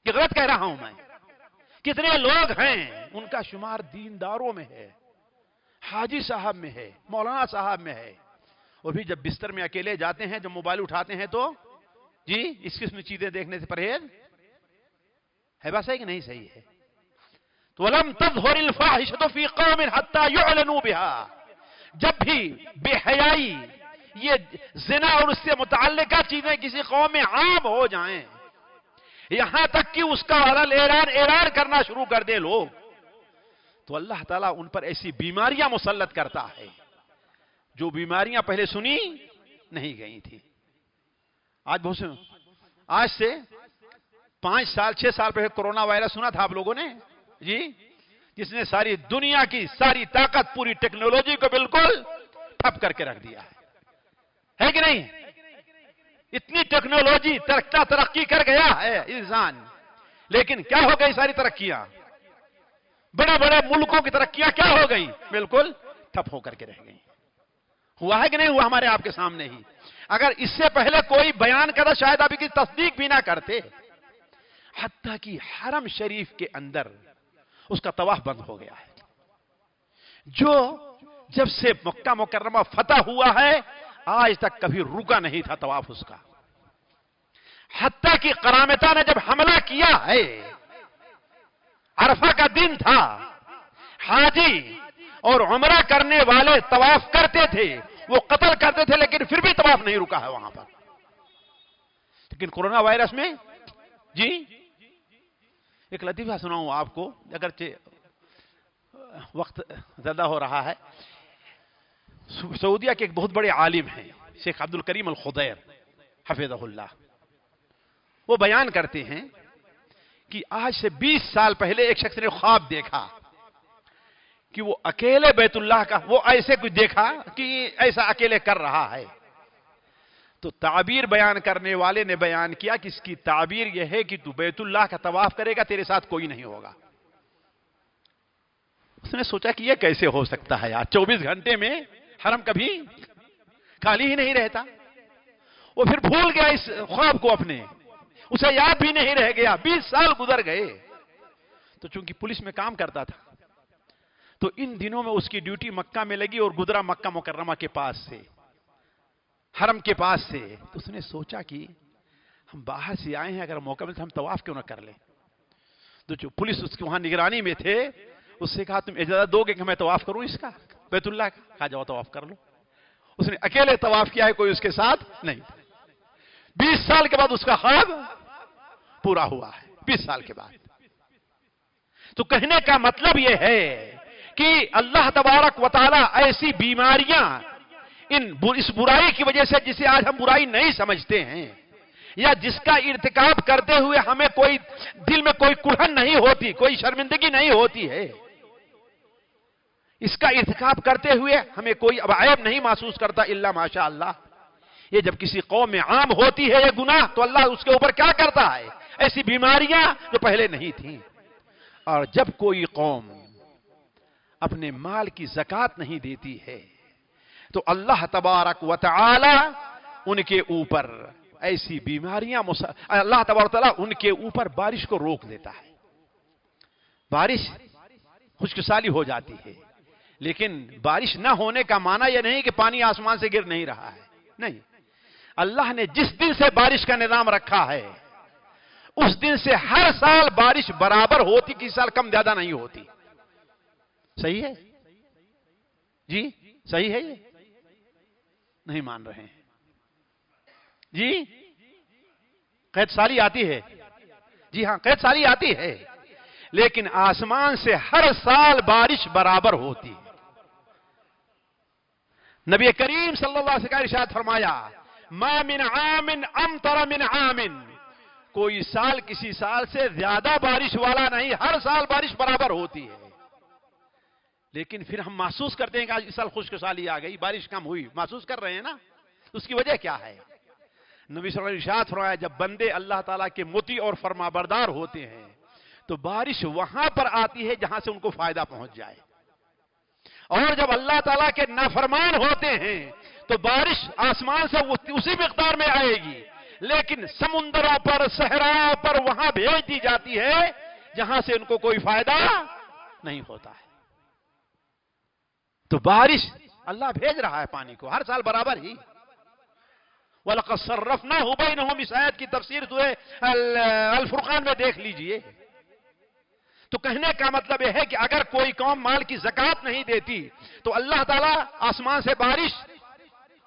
یہ غلط کہہ رہا ہوں میں؟ کتنے لوگ ہیں ان کا شمار دینداروں میں ہے، حاجی صاحب میں ہے، مولانا صاحب میں ہے، اور بھی جب بستر میں اکیلے جاتے ہیں، جب موبائل اٹھاتے ہیں تو جی اس قسم چیزیں دیکھنے سے پرہیز ہے۔ بات صحیح کہ نہیں صحیح ہے؟ تو وَلَمْ تَظْهُرِ الْفَاحِشَةُ فِي قَوْمٍ حَتَّى يُعْلَنُوا بِهَا، جب بھی بے حیائی، یہ زنا اور اس سے متعلقہ چیزیں کسی قوم میں عام ہو جائیں، یہاں تک کہ اس کا اعلان کرنا شروع کر دے لوگ، تو اللہ تعالیٰ ان پر ایسی بیماریاں مسلط کرتا ہے جو بیماریاں پہلے سنی نہیں گئی تھی۔ آج سے 5 سال 6 سال پہلے کورونا وائرس سنا تھا آپ لوگوں نے جی، جس نے ساری دنیا کی ساری طاقت، پوری ٹیکنالوجی کو بالکل ٹھپ کر کے رکھ دیا ہے کہ نہیں؟ اتنی ٹیکنالوجی ترقی کر گیا ہے انسان، لیکن کیا ہو گئی ساری ترقیاں؟ بڑے بڑے ملکوں کی ترقیاں کیا ہو گئی؟ بالکل ٹھپ ہو کر کے رہ گئی۔ ہوا ہے کہ نہیں ہوا ہمارے آپ کے سامنے ہی؟ اگر اس سے پہلے کوئی بیان کرتا شاید آپ کی تصدیق بھی نہ کرتے۔ حتیٰ کہ حرم شریف کے اندر اس کا طواف بند ہو گیا ہے، جو جب سے مکہ مکرمہ فتح ہوا ہے آج تک کبھی رکا نہیں تھا طواف اس کا۔ حتیٰ کہ قرامطہ نے جب حملہ کیا ہے، عرفہ کا دن تھا، حاجی اور عمرہ کرنے والے طواف کرتے تھے، وہ قتل کرتے تھے، لیکن پھر بھی طواف نہیں رکا ہے وہاں پر۔ لیکن کورونا وائرس میں جی ایک لطیفہ سناؤں آپ کو، اگرچہ وقت زیادہ ہو رہا ہے۔ سعودیہ کے ایک بہت بڑے عالم ہیں شیخ عبد الکریم الخضیر حفظہ اللہ، وہ بیان کرتے ہیں کہ آج سے 20 سال پہلے ایک شخص نے خواب دیکھا کہ وہ اکیلے بیت اللہ کا، وہ ایسے کچھ دیکھا کہ ایسا اکیلے کر رہا ہے، تو تعبیر بیان کرنے والے نے بیان کیا کہ اس کی تعبیر یہ ہے کہ تو بیت اللہ کا طواف کرے گا، تیرے ساتھ کوئی نہیں ہوگا۔ اس نے سوچا کہ یہ کیسے ہو سکتا ہے یار، 24 گھنٹے میں حرم کبھی خالی ہی نہیں رہتا۔ وہ پھر بھول گیا اس خواب کو، اپنے اسے یاد بھی نہیں رہ گیا، 20 سال گزر گئے۔ تو چونکہ پولیس میں کام کرتا تھا تو ان دنوں میں اس کی ڈیوٹی مکہ میں لگی اور گزرا مکہ مکرمہ کے پاس سے، حرم کے پاس سے۔ تو اس نے سوچا کہ ہم باہر سے آئے ہیں، اگر موقع ملتا ہم طواف کیوں نہ کر لیں۔ تو جو پولیس اس کے وہاں نگرانی میں تھے اس سے کہا تم اجازت دو گے کہ میں طواف کروں اس کا بیت اللہ کا؟ کہا جاؤ طواف کر لو۔ اس نے اکیلے طواف کیا ہے، کوئی اس کے ساتھ نہیں۔ 20 سال کے بعد اس کا خواب پورا ہوا ہے، 20 سال کے بعد۔ تو کہنے کا مطلب یہ ہے کہ اللہ تبارک و تعالی ایسی بیماریاں اس برائی کی وجہ سے، جسے آج ہم برائی نہیں سمجھتے ہیں، یا جس کا ارتکاب کرتے ہوئے ہمیں کوئی دل میں کوئی کڑھن نہیں ہوتی، کوئی شرمندگی نہیں ہوتی ہے، اس کا ارتکاب کرتے ہوئے ہمیں کوئی اب عیب نہیں محسوس کرتا الا ماشاء اللہ، یہ جب کسی قوم میں عام ہوتی ہے یہ گناہ تو اللہ اس کے اوپر کیا کرتا ہے؟ ایسی بیماریاں جو پہلے نہیں تھیں. اور جب کوئی قوم اپنے مال کی زکات نہیں دیتی ہے تو اللہ تبارک و تعالی ان کے اوپر ایسی بیماریاں اللہ تبارک و تعالی ان کے اوپر بارش کو روک دیتا ہے. بارش خشک سالی ہو جاتی ہے، لیکن بارش نہ ہونے کا معنی یہ نہیں کہ پانی آسمان سے گر نہیں رہا ہے. نہیں، اللہ نے جس دن سے بارش کا نظام رکھا ہے اس دن سے ہر سال بارش برابر ہوتی، کسی سال کم زیادہ نہیں ہوتی. صحیح ہے جی؟ صحیح ہے؟ یہ نہیں مان رہے ہیں جی؟ قید سالی آتی ہے، جی ہاں قید سالی آتی ہے، لیکن آسمان سے ہر سال بارش برابر ہوتی. نبی کریم صلی اللہ علیہ وسلم نے ارشاد فرمایا ما من عام امطر من عام، کوئی سال کسی سال سے زیادہ بارش والا نہیں، ہر سال بارش برابر ہوتی ہے. لیکن پھر ہم محسوس کرتے ہیں کہ آج اس سال خشک سالی آ گئی، بارش کم ہوئی، محسوس کر رہے ہیں نا. اس کی وجہ کیا ہے؟ نبی صلی اللہ علیہ وسلم نے ارشاد فرمایا جب بندے اللہ تعالیٰ کے مطیع اور فرما بردار ہوتے ہیں تو بارش وہاں پر آتی ہے جہاں سے ان کو فائدہ پہنچ جائے، اور جب اللہ تعالیٰ کے نافرمان ہوتے ہیں تو بارش آسمان سے اسی مقدار میں آئے گی، لیکن سمندروں پر صحراؤں پر وہاں بھیج دی جاتی ہے جہاں سے ان کو کوئی فائدہ نہیں ہوتا ہے. تو بارش اللہ بھیج رہا ہے پانی کو ہر سال برابر ہی. وَلَقَدْ صَرَّفْنَاهُ بَيْنَهُمْ، اس آیت کی تفسیر سورہ الفرقان میں دیکھ لیجئے. تو کہنے کا مطلب یہ ہے کہ اگر کوئی قوم مال کی زکات نہیں دیتی تو اللہ تعالیٰ آسمان سے بارش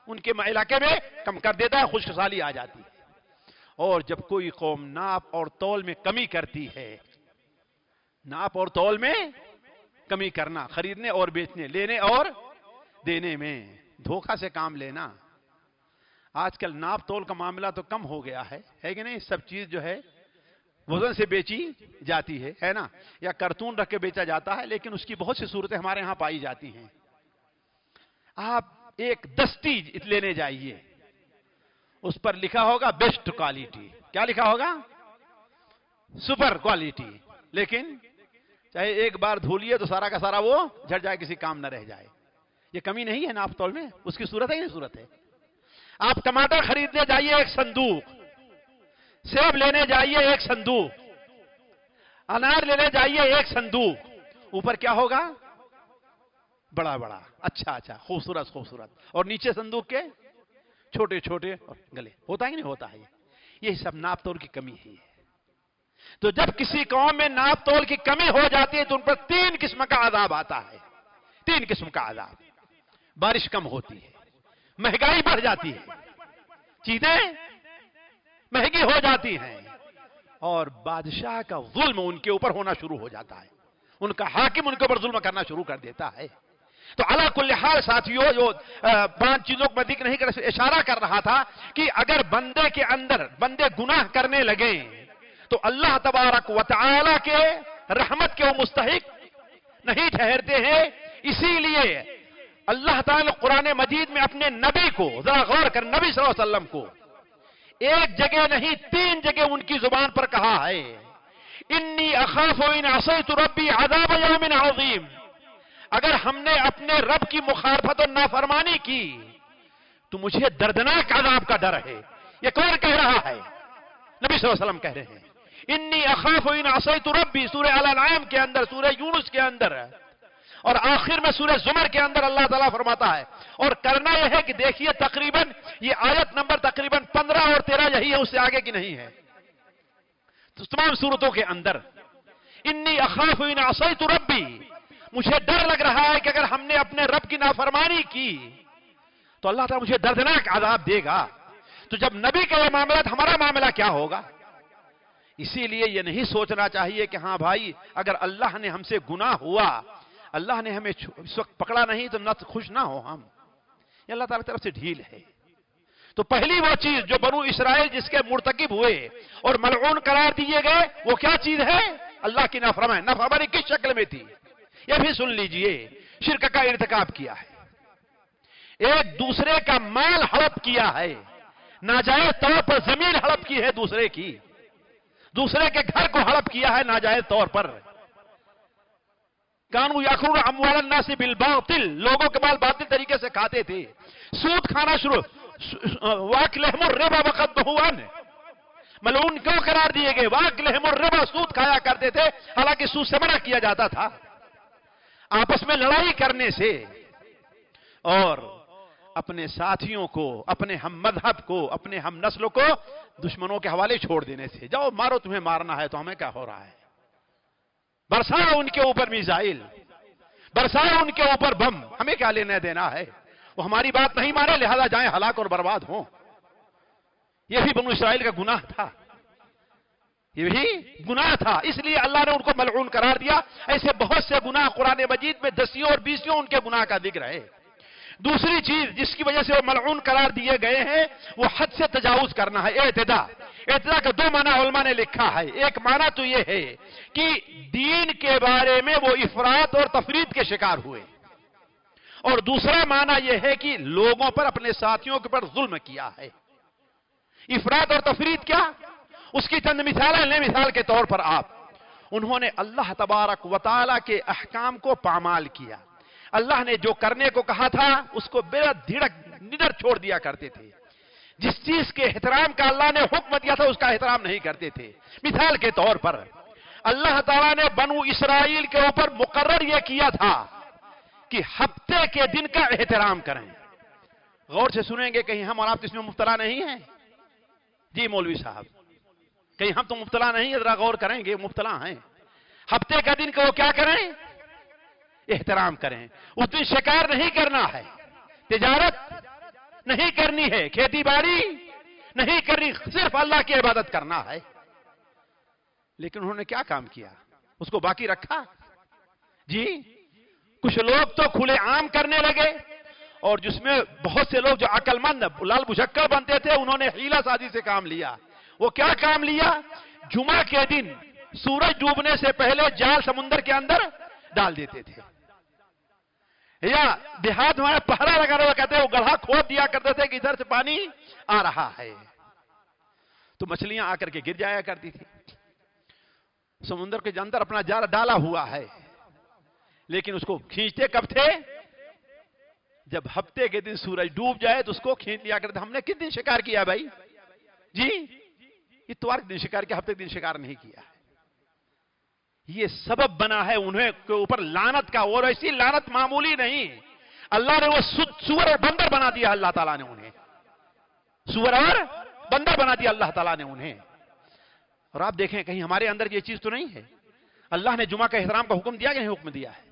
ان کے علاقے میں کم کر دیتا ہے، خشک سالی آ جاتی ہے. اور جب کوئی قوم ناپ اور تول میں کمی کرتی ہے، ناپ اور تول میں کمی کرنا، خریدنے اور بیچنے، لینے اور دینے میں دھوکہ سے کام لینا. آج کل ناپ تول کا معاملہ تو کم ہو گیا ہے کہ نہیں؟ سب چیز جو ہے وزن سے بیچی جاتی ہے نا، یا کرتون رکھ کے بیچا جاتا ہے، لیکن اس کی بہت سی صورتیں ہمارے ہاں پائی جاتی ہیں. آپ ایک دستی لینے جائیے، اس پر لکھا ہوگا بیسٹ کوالٹی. کیا لکھا ہوگا؟ Super quality. لیکن چاہے ایک بار دھولیے تو سارا کا سارا وہ جھڑ جائے، کسی کام نہ رہ جائے. یہ کمی نہیں ہے ناپ تول میں، اس کی صورت ہے ہی نہیں صورت ہے. آپ ٹماٹر خریدنے جائیے ایک صندوق، سیب لینے جائیے ایک صندوق، انار لینے جائیے ایک صندوق. اوپر کیا ہوگا؟ بڑا بڑا، اچھا اچھا، خوبصورت خوبصورت، اور نیچے صندوق کے چھوٹے چھوٹے گلے. ہوتا ہے کہ نہیں ہوتا ہے؟ یہ سب ناپ تول کی کمی ہے. تو جب کسی قوم میں ناپ تول کی کمی ہو جاتی ہے تو ان پر 3 قسم کا عذاب آتا ہے. 3 قسم کا عذاب. بارش کم ہوتی ہے، مہنگائی بڑھ جاتی ہے، چیزیں مہنگی ہو جاتی ہیں، اور بادشاہ کا ظلم ان کے اوپر ہونا شروع ہو جاتا ہے. ان کا حاکم ان کے اوپر ظلم کرنا شروع کر دیتا ہے. تو علی کل حال ساتھیوں، جو 5 چیزوں کو میں ذکر نہیں کر اشارہ کر رہا تھا کہ اگر بندے کے اندر بندے گناہ کرنے لگیں تو اللہ تبارک و تعالی کے رحمت کے وہ مستحق نہیں ٹھہرتے ہیں. اسی لیے اللہ تعالی نے قرآن مجید میں اپنے نبی کو، ذرا غور کر، نبی صلی اللہ علیہ وسلم کو ایک جگہ نہیں 3 جگہ ان کی زبان پر کہا ہے انی اخاف ان عصیت ربی عذاب یوم عظیم. اگر ہم نے اپنے رب کی مخالفت اور نافرمانی کی تو مجھے دردناک عذاب کا ڈر ہے. یہ کون کہہ رہا ہے؟ نبی صلی اللہ علیہ وسلم کہہ رہے ہیں انی اخاف ان عصیت ربی. سورہ الانعام کے اندر، سورہ یونس کے اندر، اور آخر میں سورہ زمر کے اندر اللہ تعالیٰ فرماتا ہے. اور کرنا یہ ہے کہ دیکھیے تقریباً یہ آیت نمبر تقریباً 15 اور 13 یہی ہے، اس سے آگے کی نہیں ہے. تو تمام صورتوں کے اندر انی اخاف ان عصیت ربی، مجھے ڈر لگ رہا ہے کہ اگر ہم نے اپنے رب کی نافرمانی کی تو اللہ تعالیٰ مجھے دردناک عذاب دے گا. تو جب نبی کا یہ معاملہ، ہمارا معاملہ کیا ہوگا؟ اسی لیے یہ نہیں سوچنا چاہیے کہ ہاں بھائی اگر اللہ نے ہم سے گناہ ہوا، اللہ نے ہمیں اس وقت پکڑا نہیں تو نہ خوش نہ ہو ہم. یہ اللہ تعالیٰ کی طرف سے ڈھیل ہے. تو پہلی وہ چیز جو بنو اسرائیل جس کے مرتکب ہوئے اور ملعون قرار دیے گئے، وہ کیا چیز ہے؟ اللہ کی نافرمانی. نافرمانی کس شکل میں تھی یہ بھی سن لیجئے. شرک کا ارتکاب کیا ہے، ایک دوسرے کا مال ہڑپ کیا ہے. ناجائز طور پر زمین ہڑپ کی ہے دوسرے کی، دوسرے کے گھر کو ہڑپ کیا ہے ناجائز طور پر۔ کانوا یاکلون اموال الناس بالباطل، لوگوں کے مال باطل طریقے سے کھاتے تھے، سود کھانا شروع، واکلہم الربا وقد نہوا عنہ، ملعون کیوں قرار دیے گئے؟ واکلہم الربا، سود کھایا کرتے تھے، حالانکہ سود سے منع کیا جاتا تھا۔ آپس میں لڑائی کرنے سے اور اپنے ساتھیوں کو، اپنے ہم مذہب کو، اپنے ہم نسلوں کو دشمنوں کے حوالے چھوڑ دینے سے، جاؤ مارو، تمہیں مارنا ہے تو ہمیں کیا ہو رہا ہے؟ برساؤ ان کے اوپر میزائل، برساؤ ان کے اوپر بم، ہمیں کیا لینا دینا ہے؟ وہ ہماری بات نہیں مانے، لہذا جائیں ہلاک اور برباد ہوں۔ یہ بھی بنو اسرائیل کا گناہ تھا، یہ بھی گناہ تھا، اس لیے اللہ نے ان کو ملعون قرار دیا۔ ایسے بہت سے گناہ قرآن مجید میں دسیوں اور بیسیوں ان کے گناہ کا ذکر ہے۔ دوسری چیز جس کی وجہ سے وہ ملعون قرار دیے گئے ہیں وہ حد سے تجاوز کرنا ہے، اعتداء۔ اعتداء کا دو معنی علماء نے لکھا ہے، ایک معنی تو یہ ہے کہ دین کے بارے میں وہ افراط اور تفریط کے شکار ہوئے، اور دوسرا معنی یہ ہے کہ لوگوں پر، اپنے ساتھیوں کے پر ظلم کیا ہے۔ افراط اور تفریط کیا؟ اس کی چند مثالیں لیں۔ مثال کے طور پر انہوں نے اللہ تبارک و تعالی کے احکام کو پامال کیا، اللہ نے جو کرنے کو کہا تھا اس کو بلا دھڑک نڈر چھوڑ دیا کرتے تھے، جس چیز کے احترام کا اللہ نے حکم دیا تھا اس کا احترام نہیں کرتے تھے۔ مثال کے طور پر اللہ تعالیٰ نے بنو اسرائیل کے اوپر مقرر یہ کیا تھا کہ ہفتے کے دن کا احترام کریں۔ غور سے سنیں گے، کہیں ہم اور آپ اس میں مبتلا نہیں ہیں؟ جی مولوی صاحب، کہیں ہم تو مبتلا نہیں ہیں؟ ذرا غور کریں گے، مبتلا ہیں۔ ہفتے کا دن کو وہ کیا کریں؟ احترام کریں۔ اس دن شکار نہیں کرنا ہے، تجارت نہیں کرنی ہے، کھیتی باڑی نہیں کرنی، صرف اللہ کی عبادت کرنا ہے۔ لیکن انہوں نے کیا کام کیا؟ اس کو باقی رکھا؟ جی، کچھ لوگ تو کھلے عام کرنے لگے، اور جس میں بہت سے لوگ جو عقل مند لال بجھکڑ بنتے تھے انہوں نے حیلہ سازی سے کام لیا۔ وہ کیا کام لیا؟ جمعہ کے دن سورج ڈوبنے سے پہلے جال سمندر کے اندر ڈال دیتے تھے، یا دیہات ہمارا پہرا لگا رہا کہتے ہیں وہ گڑھا کھود دیا کرتے تھے کہ ادھر سے پانی آ رہا ہے، تو مچھلیاں آ کر کے گر جایا کرتی تھی۔ سمندر کے اندر اپنا جال ڈالا ہوا ہے، لیکن اس کو کھینچتے کب تھے؟ جب ہفتے کے دن سورج ڈوب جائے تو اس کو کھینچ لیا کرتے۔ ہم نے کس دن شکار کیا بھائی؟ جی، اتوار کے دن شکار کیا، ہفتے کے دن شکار نہیں کیا۔ یہ سبب بنا ہے انہیں کے اوپر لعنت کا، اور ایسی لعنت معمولی نہیں، اللہ نے وہ سور اور بندر بنا دیا، اللہ تعالیٰ نے انہیں سور اور بندر بنا دیا اللہ تعالیٰ نے انہیں۔ اور آپ دیکھیں کہیں ہمارے اندر یہ چیز تو نہیں ہے؟ اللہ نے جمعہ کا احترام کا حکم دیا کہ نہیں حکم دیا ہے؟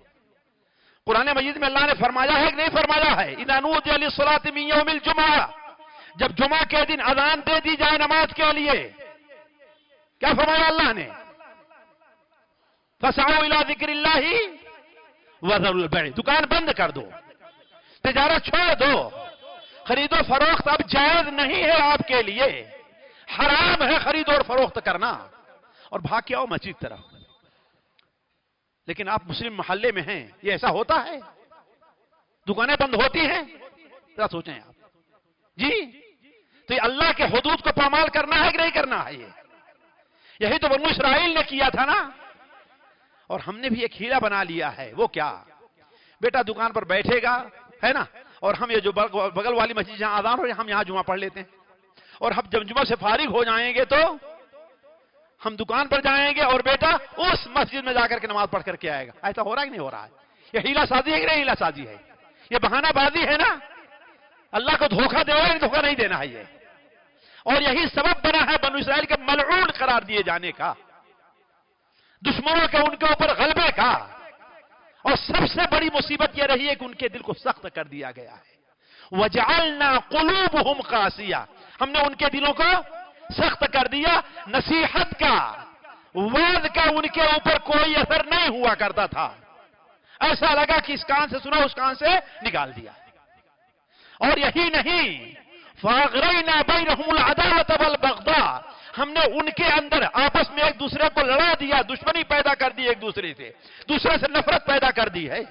قرآن مجید میں اللہ نے فرمایا ہے کہ نہیں فرمایا ہے؟ اذا نودی للصلاة من یوم الجمعہ، جب جمعہ کے دن اذان دے دی جائے نماز کے لیے، کیا فرمایا اللہ نے؟ فسعوا الى ذکر اللہ وذروا البیع، دکان بند کر دو، تجارت چھوڑ دو، خرید و فروخت اب جائز نہیں ہے آپ کے لیے، حرام ہے خرید اور فروخت کرنا، اور بھاگ کے آؤ مسجد طرف۔ لیکن آپ مسلم محلے میں ہیں، یہ ایسا ہوتا ہے؟ دکانیں بند ہوتی ہیں؟ ذرا سوچیں آپ۔ جی، تو یہ اللہ کے حدود کو پامال کرنا ہے کہ نہیں کرنا ہے؟ یہی تو بنو اسرائیل نے کیا تھا نا، اور ہم نے بھی ایک ہیلا بنا لیا ہے۔ وہ کیا؟ بیٹا دکان پر بیٹھے گا، ہے نا، اور ہم یہ جو بغل والی مسجد جہاں اذان ہو رہی ہے ہم یہاں جمعہ پڑھ لیتے ہیں، اور ہم جب جمعہ سے فارغ ہو جائیں گے تو ہم دکان پر جائیں گے اور بیٹا اس مسجد میں جا کر کے نماز پڑھ کر کے آئے گا۔ ایسا ہو رہا ہے کہ نہیں ہو رہا ہے؟ یہ ہیلا سازی ہے کہ نہیں ہیلا سازی ہے؟ یہ بہانہ بازی ہے نا، اللہ کو دھوکہ دے رہا ہے، دھوکہ نہیں دینا ہے یہ۔ اور یہی سبب بنا ہے بنو اسرائیل کے ملعون قرار دیے جانے کا، دشمنوں کے ان کے اوپر غلبے کا، اور سب سے بڑی مصیبت یہ رہی ہے کہ ان کے دل کو سخت کر دیا گیا ہے۔ وَجَعَلْنَا قُلُوبُهُمْ قَاسِيَةً، ہم نے ان کے دلوں کو سخت کر دیا، نصیحت کا، وعظ کا ان کے اوپر کوئی اثر نہیں ہوا کرتا تھا، ایسا لگا کہ اس کان سے سنا اس کان سے نکال دیا۔ اور یہی نہیں، فَأَغْرَيْنَا بَيْنَهُمُ الْعَدَاوَةَ وَالْبَغْضَاءَ، ہم نے ان کے اندر آپس میں ایک دوسرے کو لڑا دیا، دشمنی پیدا کر دی، ایک دوسرے سے نفرت پیدا کر دی ہے۔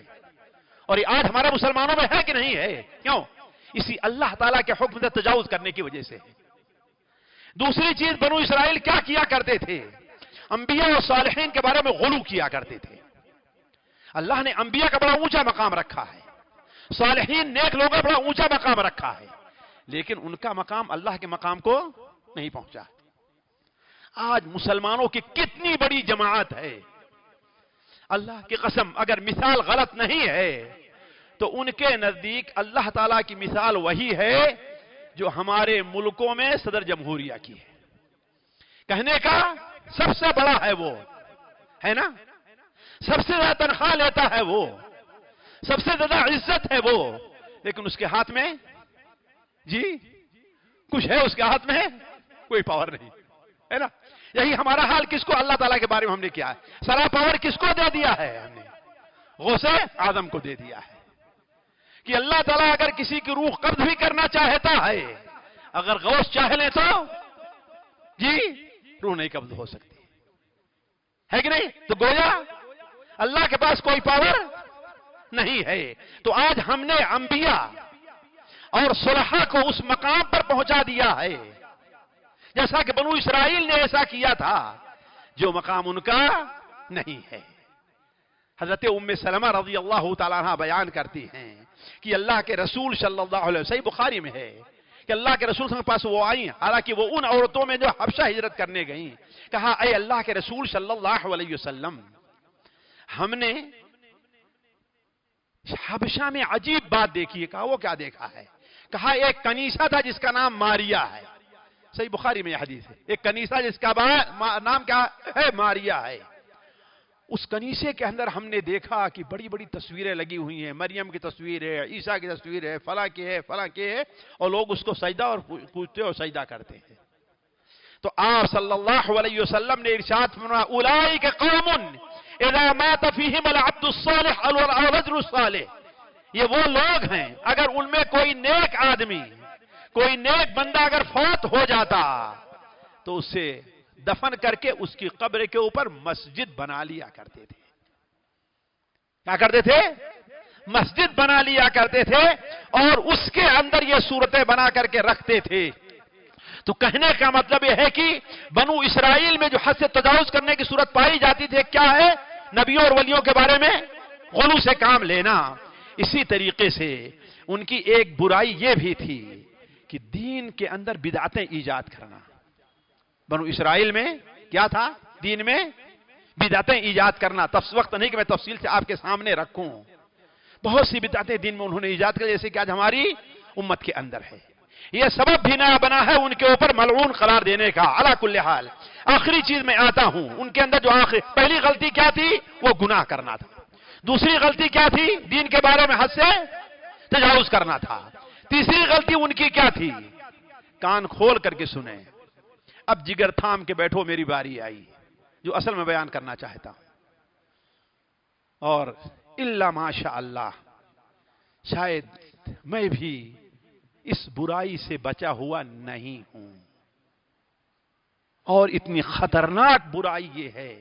اور یہ آج ہمارے مسلمانوں میں ہے کہ نہیں ہے؟ کیوں؟ اسی اللہ تعالیٰ کے حکم سے تجاوز کرنے کی وجہ سے ہے۔ دوسری چیز بنو اسرائیل کیا کیا کرتے تھے؟ انبیاء اور صالحین کے بارے میں غلو کیا کرتے تھے. اللہ نے انبیاء کا بڑا اونچا مقام رکھا ہے، صالحین نیک لوگوں کا بڑا اونچا مقام رکھا ہے، لیکن ان کا مقام اللہ کے مقام کو نہیں پہنچا. آج مسلمانوں کی کتنی بڑی جماعت ہے، اللہ کی قسم اگر مثال غلط نہیں ہے تو ان کے نزدیک اللہ تعالیٰ کی مثال وہی ہے جو ہمارے ملکوں میں صدر جمہوریہ کی ہے. کہنے کا سب سے بڑا ہے وہ، ہے نا، سب سے زیادہ تنخواہ لیتا ہے وہ، سب سے زیادہ عزت ہے وہ، لیکن اس کے ہاتھ میں جی کچھ ہے، اس کے ہاتھ میں کوئی پاور نہیں ہے نا. یہی ہمارا حال کس کو اللہ تعالیٰ کے بارے میں ہم نے کیا ہے؟ سارا پاور کس کو دے دیا ہے؟ ہم نے غوث اعظم کو دے دیا ہے کہ اللہ تعالیٰ اگر کسی کی روح قبض بھی کرنا چاہتا ہے، اگر غوث چاہ لے تو جی روح نہیں قبض ہو سکتی ہے کہ نہیں؟ تو گویا اللہ کے پاس کوئی پاور نہیں ہے. تو آج ہم نے انبیاء اور صلحاء کو اس مقام پر پہنچا دیا ہے جیسا کہ بنو اسرائیل نے ایسا کیا تھا جو مقام ان کا نہیں ہے. حضرت ام سلمہ رضی اللہ تعالیٰ عنہ بیان کرتی ہیں کہ اللہ کے رسول صلی اللہ علیہ وسلم، صحیح بخاری میں ہے کہ اللہ کے رسول صلی اللہ علیہ وسلم کے پاس وہ آئیں، حالانکہ وہ ان عورتوں میں جو حبشہ ہجرت کرنے گئیں. کہا اے اللہ کے رسول صلی اللہ علیہ وسلم، ہم نے حبشہ میں عجیب بات دیکھی ہے. کہا وہ کیا دیکھا ہے؟ کہا ایک کنیسہ تھا جس کا نام ماریا ہے. صحیح بخاری میں یہ حدیث ہے. ایک کنیسہ جس کا نام کیا ہے؟ ماریا ہے. اس کنیسے کے اندر ہم نے دیکھا کہ بڑی بڑی تصویریں لگی ہوئی ہیں، مریم کی تصویر ہے، عیسیٰ کی تصویر ہے، فلاں کی ہے، فلاں کی ہے، اور لوگ اس کو سجدہ اور پوجتے اور سجدہ کرتے ہیں. تو آپ صلی اللہ علیہ وسلم نے ارشاد فرمایا اولئک قوم اذا مات فیہم العبد الصالح والرجل الصالح، یہ وہ لوگ ہیں اگر ان میں کوئی نیک آدمی، کوئی نیک بندہ اگر فوت ہو جاتا تو اسے دفن کر کے اس کی قبر کے اوپر مسجد بنا لیا کرتے تھے. کیا کرتے تھے؟ مسجد بنا لیا کرتے تھے اور اس کے اندر یہ صورتیں بنا کر کے رکھتے تھے. تو کہنے کا مطلب یہ ہے کہ بنو اسرائیل میں جو حد سے تجاوز کرنے کی صورت پائی جاتی تھی کیا ہے؟ نبیوں اور ولیوں کے بارے میں غلو سے کام لینا. اسی طریقے سے ان کی ایک برائی یہ بھی تھی کہ دین کے اندر بدعتیں ایجاد کرنا. بنو اسرائیل میں کیا تھا؟ دین میں بدعتیں ایجاد کرنا. وقت نہیں کہ میں تفصیل سے آپ کے سامنے رکھوں. بہت سی بدعتیں دین میں انہوں نے ایجاد کر جیسے کہ آج ہماری امت کے اندر ہے. یہ سبب بھی نیا بنا ہے ان کے اوپر ملعون قرار دینے کا. علی کل حال آخری چیز میں آتا ہوں. ان کے اندر جو پہلی غلطی کیا تھی؟ وہ گناہ کرنا تھا. دوسری غلطی کیا تھی؟ دین کے بارے میں حد سے تجاوز کرنا تھا. تیسری غلطی ان کی کیا تھی؟ کان کھول کر کے سنیں. اب جگر تھام کے بیٹھو، میری باری آئی جو اصل میں بیان کرنا چاہتا ہوں. اور الا ماشاء اللہ شاید میں بھی اس برائی سے بچا ہوا نہیں ہوں. اور اتنی خطرناک برائی یہ ہے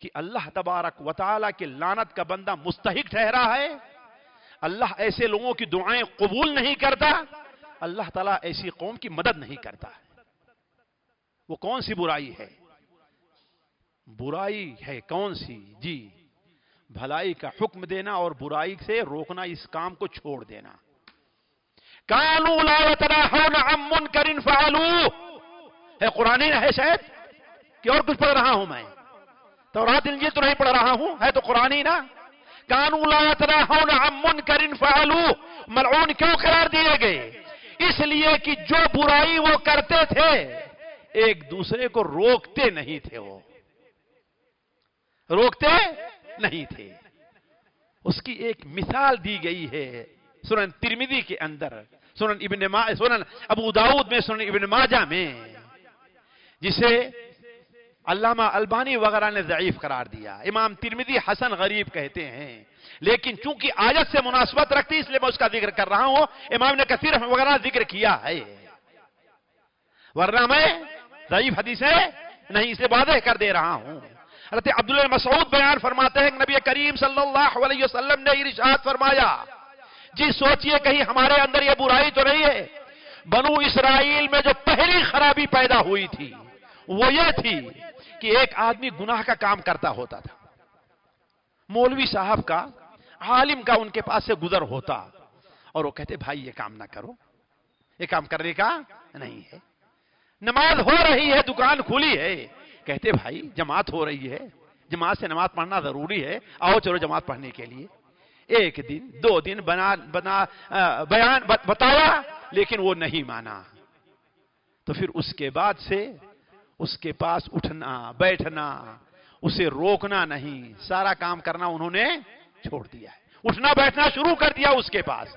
کہ اللہ تبارک و تعالیٰ کے لعنت کا بندہ مستحق ٹھہرا ہے. اللہ ایسے لوگوں کی دعائیں قبول نہیں کرتا. اللہ تعالیٰ ایسی قوم کی مدد نہیں کرتا. وہ کون سی برائی ہے؟ برائی ہے کون سی؟ جی بھلائی کا حکم دینا اور برائی سے روکنا، اس کام کو چھوڑ دینا. کانوا لا يتناهون عن منکر فعلوه ہے. قرآن ہے شاید کہ اور کچھ پڑھ رہا ہوں میں؟ تورات انجیل تو نہیں پڑھ رہا ہوں، ہے تو قرآن ہی نا. کانوا لا يتناهون عن منکر فعلوه ملعون کیوں قرار دیے گئے؟ اس لیے کہ جو برائی وہ کرتے تھے ایک دوسرے کو روکتے نہیں تھے. وہ روکتے نہیں تھے. اس کی ایک مثال دی گئی ہے سنن ترمذی کے اندر، سنن ابو داؤد میں، سنن ابن ماجہ میں، جسے علامہ البانی وغیرہ نے ضعیف قرار دیا. امام ترمذی حسن غریب کہتے ہیں، لیکن چونکہ آیت سے مناسبت رکھتی اس لیے میں اس کا ذکر کر رہا ہوں. امام نے کثیر وغیرہ ذکر کیا ہے، ورنہ میں ضعیف حدیث ہے نہیں، اس لیے واضح کر دے رہا ہوں. حضرت عبداللہ مسعود بیان فرماتے ہیں کہ نبی کریم صلی اللہ علیہ وسلم نے ارشاد فرمایا، جی سوچئے کہیں ہمارے اندر یہ برائی تو نہیں ہے بنو اسرائیل میں جو پہلی خرابی پیدا ہوئی تھی وہ یہ تھی کہ ایک آدمی گناہ کا کام کرتا ہوتا تھا، مولوی صاحب کا، عالم کا ان کے پاس سے گزر ہوتا اور وہ کہتے بھائی یہ کام نہ کرو، یہ کام کرنے کا نہیں ہے، نماز ہو رہی ہے، دکان کھلی ہے، کہتے بھائی جماعت ہو رہی ہے، جماعت سے نماز پڑھنا ضروری ہے، آؤ چلو جماعت پڑھنے کے لیے۔ ایک دن دو دن بیان بتایا لیکن وہ نہیں مانا، تو پھر اس کے بعد سے اس کے پاس اٹھنا بیٹھنا، اسے روکنا نہیں، سارا کام کرنا انہوں نے چھوڑ دیا ہے، اٹھنا بیٹھنا شروع کر دیا اس کے پاس،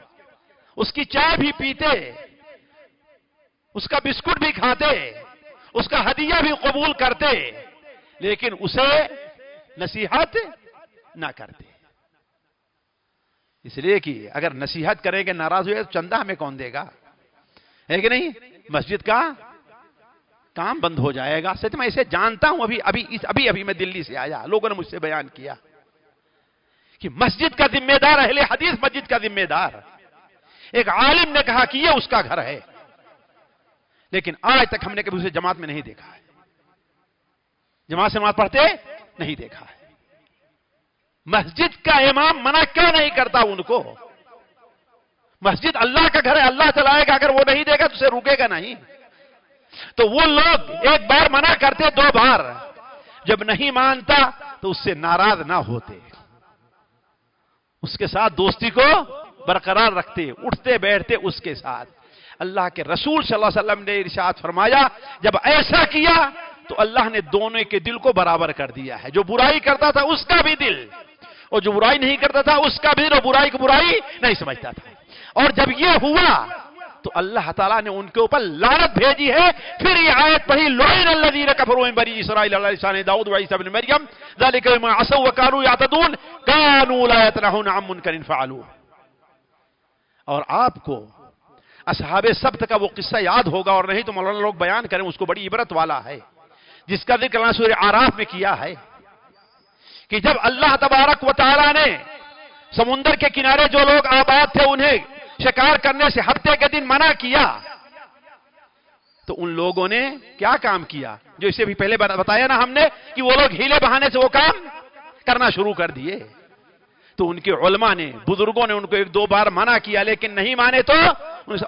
اس کی چائے بھی پیتے، اس کا بسکٹ بھی کھاتے، اس کا ہدیہ بھی قبول کرتے، لیکن اسے نصیحت نہ کرتے، اس لیے کہ اگر نصیحت کریں گے ناراض ہوئے تو چندہ ہمیں کون دے گا، ہے کہ نہیں؟ مسجد کا کام بند ہو جائے گا۔ سچ میں اسے جانتا ہوں، ابھی میں دلی سے آیا، لوگوں نے مجھ سے بیان کیا کہ مسجد کا ذمہ دار، اہل حدیث مسجد کا ذمہ دار، ایک عالم نے کہا کہ یہ اس کا گھر ہے، لیکن آج تک ہم نے کبھی اسے جماعت میں نہیں دیکھا ہے، جماعت سے نماز پڑھتے نہیں دیکھا ہے۔ مسجد کا امام منع کیوں نہیں کرتا ان کو؟ مسجد اللہ کا گھر ہے، اللہ چلائے گا، اگر وہ نہیں دے گا تو اسے روکے گا نہیں۔ تو وہ لوگ ایک بار منع کرتے، دو بار، جب نہیں مانتا تو اس سے ناراض نہ ہوتے، اس کے ساتھ دوستی کو برقرار رکھتے، اٹھتے بیٹھتے اس کے ساتھ۔ اللہ کے رسول صلی اللہ علیہ وسلم نے ارشاد فرمایا جب ایسا کیا تو اللہ نے دونوں کے دل کو برابر کر دیا ہے، جو برائی کرتا تھا اس کا بھی دل، اور جو برائی نہیں کرتا تھا اس کا بھی دل، اور برائی کو برائی نہیں سمجھتا تھا۔ اور جب یہ ہوا تو اللہ تعالیٰ نے ان کے اوپر لعنت بھیجی ہے، پھر یہ آیت پڑھی لعن الذین کفروا من بنی اسرائیل علی لسان داؤد وعیسی ابن مریم ذلک بما عصوا وکانوا یعتدون کانوا لا یتناہون عن منکر فعلوہ۔ اور آپ کو اصحاب سبت کا وہ قصہ یاد ہوگا، اور نہیں تو مولانا لوگ بیان کریں، اس کو بڑی عبرت والا ہے، جس کا ذکر اللہ سورہ اعراف میں کیا ہے کہ جب اللہ تبارک و تعالی نے سمندر کے کنارے جو لوگ آباد تھے انہیں شکار کرنے سے ہفتے کے دن منع کیا، تو ان لوگوں نے کیا کام کیا جو اسے بھی پہلے بتایا نا ہم نے کہ وہ لوگ ہیلے بہانے سے وہ کام کرنا شروع کر دیے۔ تو ان کے علماء نے، بزرگوں نے ان کو ایک دو بار منع کیا، لیکن نہیں مانے تو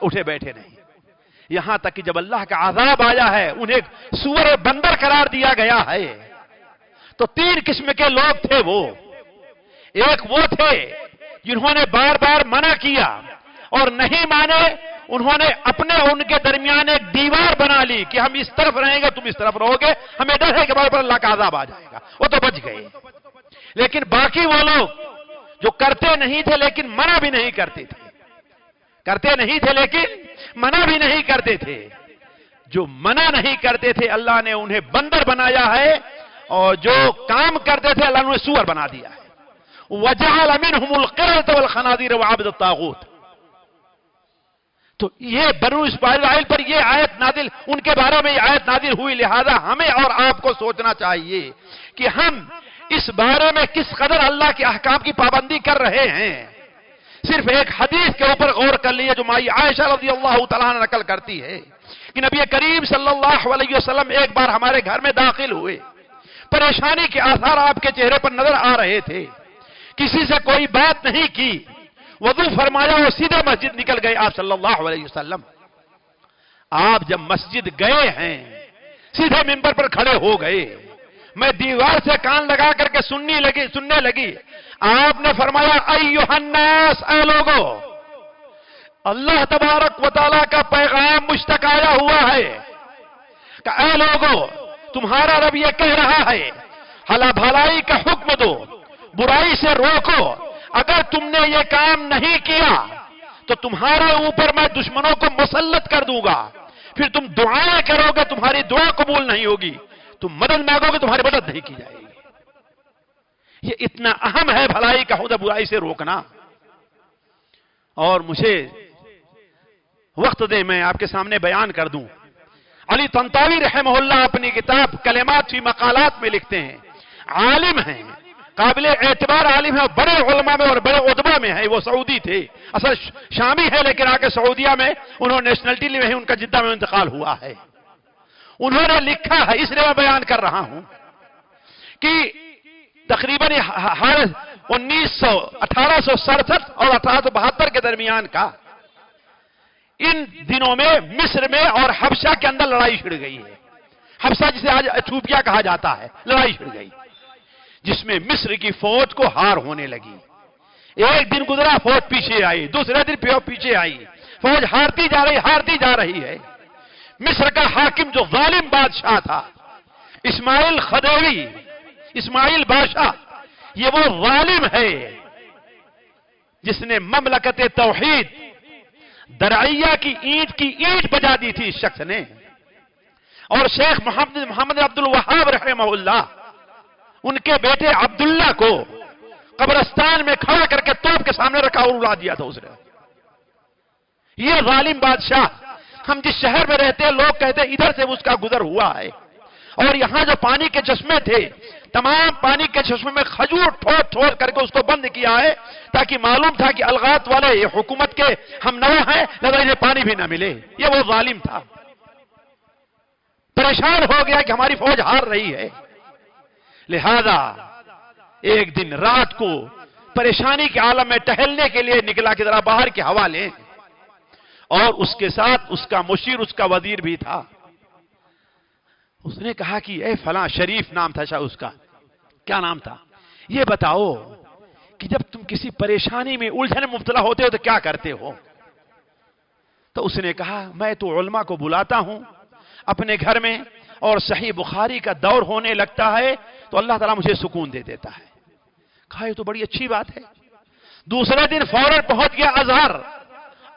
اٹھے بیٹھے نہیں، یہاں تک کہ جب اللہ کا عذاب آیا ہے انہیں سور بندر قرار دیا گیا ہے۔ تو تین قسم کے لوگ تھے وہ، ایک وہ تھے جنہوں نے بار بار منع کیا اور نہیں مانے، انہوں نے اپنے ان کے درمیان ایک دیوار بنا لی کہ ہم اس طرف رہیں گے تم اس طرف رہو گے، ہمیں ڈر ہے کہ ہمارے پر اللہ کا عذاب آ جائے گا، وہ تو بچ گئے۔ لیکن باقی وہ لوگ جو کرتے نہیں تھے لیکن منع بھی نہیں کرتے تھے، کرتے نہیں تھے لیکن منع بھی نہیں کرتے تھے، جو منع نہیں کرتے تھے اللہ نے انہیں بندر بنایا ہے، اور جو کام کرتے تھے اللہ نے انہیں سور بنا دیا ہے۔ وَجَعَلَ مِنْهُمُ الْقِرَدَةَ وَالْخَنَازِيرَ وَعَبَدَ الطَّاغُوتَ۔ تو یہ بنو اسرائیل پر یہ آیت نازل، ان کے بارے میں یہ آیت نازل ہوئی، لہذا ہمیں اور آپ کو سوچنا چاہیے کہ ہم اس بارے میں کس قدر اللہ کے احکام کی پابندی کر رہے ہیں۔ صرف ایک حدیث کے اوپر غور کر لیے جو مائی عائشہ رضی اللہ تعالیٰ عنہ نقل کرتی ہے کہ نبی کریم صلی اللہ علیہ وسلم ایک بار ہمارے گھر میں داخل ہوئے، پریشانی کے آثار آپ کے چہرے پر نظر آ رہے تھے، کسی سے کوئی بات نہیں کی، وضو فرمایا اور سیدھے مسجد نکل گئے آپ صلی اللہ علیہ وسلم۔ آپ جب مسجد گئے ہیں سیدھے منبر پر کھڑے ہو گئے، میں دیوار سے کان لگا کر کے سننے لگی، آپ نے فرمایا ایھا الناس، اے لوگو، اللہ تبارک و تعالیٰ کا پیغام مجھ تک آیا ہوا ہے کہ اے لوگو، تمہارا رب یہ کہہ رہا ہے بھلائی کا حکم دو، برائی سے روکو، اگر تم نے یہ کام نہیں کیا تو تمہارے اوپر میں دشمنوں کو مسلط کر دوں گا، پھر تم دعائیں کرو گے تمہاری دعا قبول نہیں ہوگی، تم مدد مانگو گے تمہاری مدد نہیں کی جائے گی۔ یہ اتنا اہم ہے بھلائی کا حکم، برائی سے روکنا۔ اور مجھے وقت دے میں آپ کے سامنے بیان کر دوں، علی طنطاوی رحمہ اللہ اپنی کتاب کلمات فی مقالات میں لکھتے ہیں، عالم ہیں، قابل اعتبار عالم ہے، بڑے علماء میں اور بڑے ادبا میں ہے، وہ سعودی تھے، اصل شامی ہے لیکن آ کے سعودیہ میں انہوں نے نیشنلٹی لی ہے، ان کا جدہ میں انتقال ہوا ہے۔ انہوں نے لکھا ہے، اس لیے میں بیان کر رہا ہوں کہ تقریباً 1867 اور 1872 کے درمیان کا ان دنوں میں مصر میں اور حبشہ کے اندر لڑائی چھڑ گئی ہے۔ حبشہ جسے آج ایتھوپیا کہا جاتا ہے، لڑائی چھڑ گئی جس میں مصر کی فوج کو ہار ہونے لگی۔ ایک دن گزرا، فوج پیچھے آئی، دوسرے دن پیچھے آئی، فوج ہارتی جا رہی ہے۔ مصر کا حاکم جو ظالم بادشاہ تھا اسماعیل بادشاہ، یہ وہ ظالم ہے جس نے مملکت توحید درعیہ کی اینٹ بجا دی تھی اس شخص نے، اور شیخ محمد عبد الوہاب رحمہ اللہ ان کے بیٹے عبداللہ کو قبرستان میں کھڑا کر کے توپ کے سامنے رکھا اور اڑا دیا تھا اس نے۔ یہ ظالم بادشاہ، ہم جس شہر میں رہتے ہیں لوگ کہتے ہیں ادھر سے اس کا گزر ہوا ہے، اور یہاں جو پانی کے چشمے تھے تمام پانی کے چشمے میں کھجور ٹھوڑ کر کے اس کو بند کیا ہے، تاکہ معلوم تھا کہ الغات والے یہ حکومت کے ہم نوا ہیں، لگا انہیں پانی بھی نہ ملے۔ یہ وہ ظالم تھا، پریشان ہو گیا کہ ہماری فوج ہار رہی ہے، لہذا ایک دن رات کو پریشانی کے عالم میں ٹہلنے کے لیے نکلا کہ ذرا باہر کی ہوا لیں، اور اس کے ساتھ اس کا مشیر، اس کا وزیر بھی تھا۔ اس نے کہا کہ اے فلاں، شریف نام تھا شاہ اس کا، کیا نام تھا، یہ بتاؤ کہ جب تم کسی پریشانی میں الجھن میں مبتلا ہوتے ہو تو کیا کرتے ہو؟ تو اس نے کہا میں تو علماء کو بلاتا ہوں اپنے گھر میں، اور صحیح بخاری کا دور ہونے لگتا ہے تو اللہ تعالیٰ مجھے سکون دے دیتا ہے۔ کہا یہ تو بڑی اچھی بات ہے۔ دوسرے دن فوراً پہنچ گیا ازہر،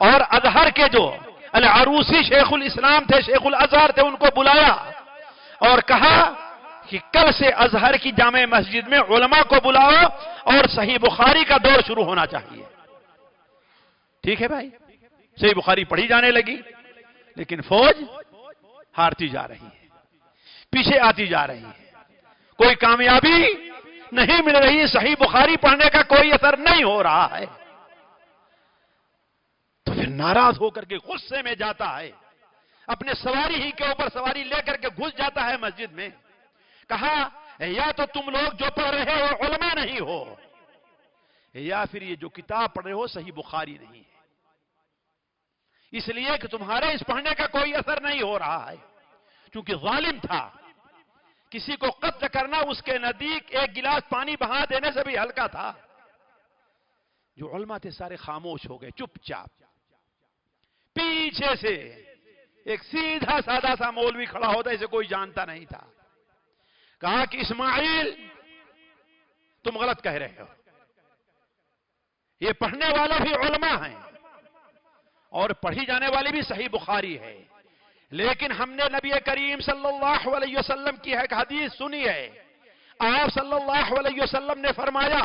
اور ازہر کے جو العروسی شیخ الاسلام تھے، شیخ الازہر تھے، ان کو بلایا اور کہا کہ کل سے ازہر کی جامع مسجد میں علماء کو بلاؤ اور صحیح بخاری کا دور شروع ہونا چاہیے۔ ٹھیک ہے بھائی، صحیح بخاری پڑھی جانے لگی، لیکن فوج ہارتی جا رہی ہے، پیچھے آتی جا رہی ہے، کوئی کامیابی نہیں مل رہی، صحیح بخاری پڑھنے کا کوئی اثر نہیں ہو رہا ہے۔ تو پھر ناراض ہو کر کے غصے میں جاتا ہے، اپنے سواری ہی کے اوپر سواری لے کر کے گھس جاتا ہے مسجد میں۔ کہا یا تو تم لوگ جو پڑھ رہے ہو علماء نہیں ہو، یا پھر یہ جو کتاب پڑھ رہے ہو صحیح بخاری نہیں ہے، اس لیے کہ تمہارے اس پڑھنے کا کوئی اثر نہیں ہو رہا ہے۔ چونکہ ظالم تھا، کسی کو قتل کرنا اس کے نزدیک ایک گلاس پانی بہا دینے سے بھی ہلکا تھا۔ جو علماء تھے سارے خاموش ہو گئے، چپ چاپ۔ پیچھے سے ایک سیدھا سادہ سا مولوی کھڑا ہوتا، اسے کوئی جانتا نہیں تھا۔ کہا کہ اسماعیل تم غلط کہہ رہے ہو، یہ پڑھنے والے بھی علماء ہیں اور پڑھی جانے والی بھی صحیح بخاری ہے، لیکن ہم نے نبی کریم صلی اللہ علیہ وسلم کی ایک حدیث سنی ہے۔ آپ صلی اللہ علیہ وسلم نے فرمایا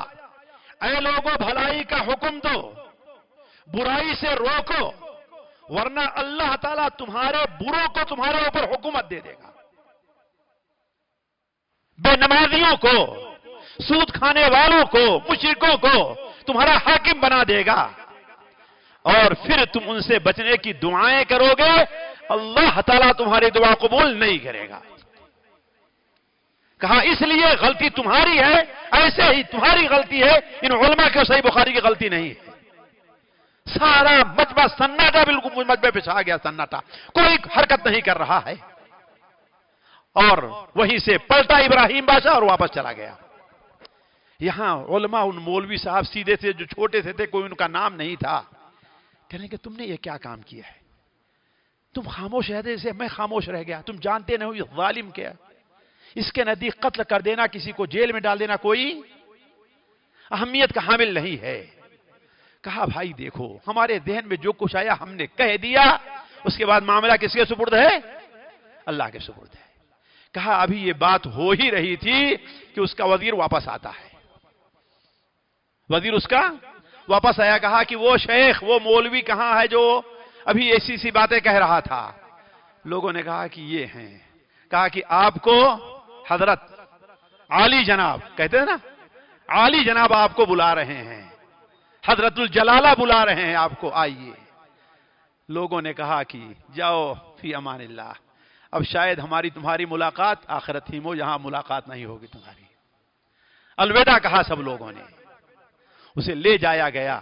اے لوگوں بھلائی کا حکم دو، برائی سے روکو، ورنہ اللہ تعالیٰ تمہارے بروں کو تمہارے اوپر حکومت دے دے گا، بے نمازیوں کو، سود کھانے والوں کو، مشرکوں کو تمہارا حاکم بنا دے گا، اور پھر تم ان سے بچنے کی دعائیں کرو گے، اللہ تعالیٰ تمہاری دعا قبول نہیں کرے گا۔ کہا اس لیے غلطی تمہاری ہے، ایسے ہی تمہاری غلطی ہے، ان علماء کے صحیح بخاری کی غلطی نہیں ہے۔ سارا مجمع سناٹا، بالکل مجمع پہ چھا گیا سناٹا، کوئی حرکت نہیں کر رہا ہے، اور وہیں سے پلٹا ابراہیم بادشاہ اور واپس چلا گیا۔ یہاں علماء ان مولوی صاحب سیدھے تھے، جو چھوٹے سے تھے، کوئی ان کا نام نہیں تھا، کہنے کہ تم نے یہ کیا کام کیا ہے، تم خاموش رہتے سے میں خاموش رہ گیا، تم جانتے نہیں ہو یہ ظالم کیا، اس کے نزدیک قتل کر دینا، کسی کو جیل میں ڈال دینا کوئی اہمیت کا حامل نہیں ہے۔ کہا بھائی دیکھو ہمارے ذہن میں جو کچھ آیا ہم نے کہہ دیا، اس کے بعد معاملہ کس کے سپرد ہے؟ اللہ کے سپرد ہے۔ کہا ابھی یہ بات ہو ہی رہی تھی کہ اس کا وزیر واپس آتا ہے، وزیر اس کا واپس آیا، کہا کہ وہ شیخ، وہ مولوی کہاں ہے جو ابھی ایسی سی باتیں کہہ رہا تھا؟ لوگوں نے کہا کہ یہ ہیں۔ کہا کہ آپ کو حضرت عالی جناب کہتے ہیں نا، عالی جناب آپ کو بلا رہے ہیں، حضرت الجلالہ بلا رہے ہیں آپ کو، آئیے۔ لوگوں نے کہا کہ جاؤ فی امان اللہ، اب شاید ہماری تمہاری ملاقات آخرت ہی میں، یہاں ملاقات نہیں ہوگی تمہاری۔ الوداع کہا سب لوگوں نے، اسے لے جایا گیا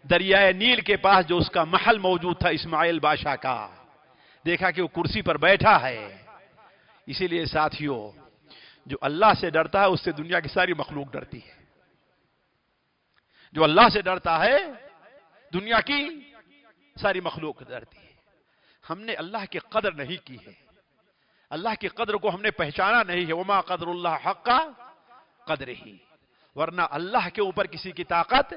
دریائے نیل کے پاس جو اس کا محل موجود تھا اسماعیل بادشاہ کا۔ دیکھا کہ وہ کرسی پر بیٹھا ہے۔ اسی لیے ساتھیوں، جو اللہ سے ڈرتا ہے اس سے دنیا کی ساری مخلوق ڈرتی ہے۔ جو اللہ سے ڈرتا ہے دنیا کی ساری مخلوق ڈرتی ہے۔ ہم نے اللہ کی قدر نہیں کی ہے، اللہ کی قدر کو ہم نے پہچانا نہیں ہے۔ وما قدر اللہ حق قدرہ، ورنہ اللہ کے اوپر کسی کی طاقت،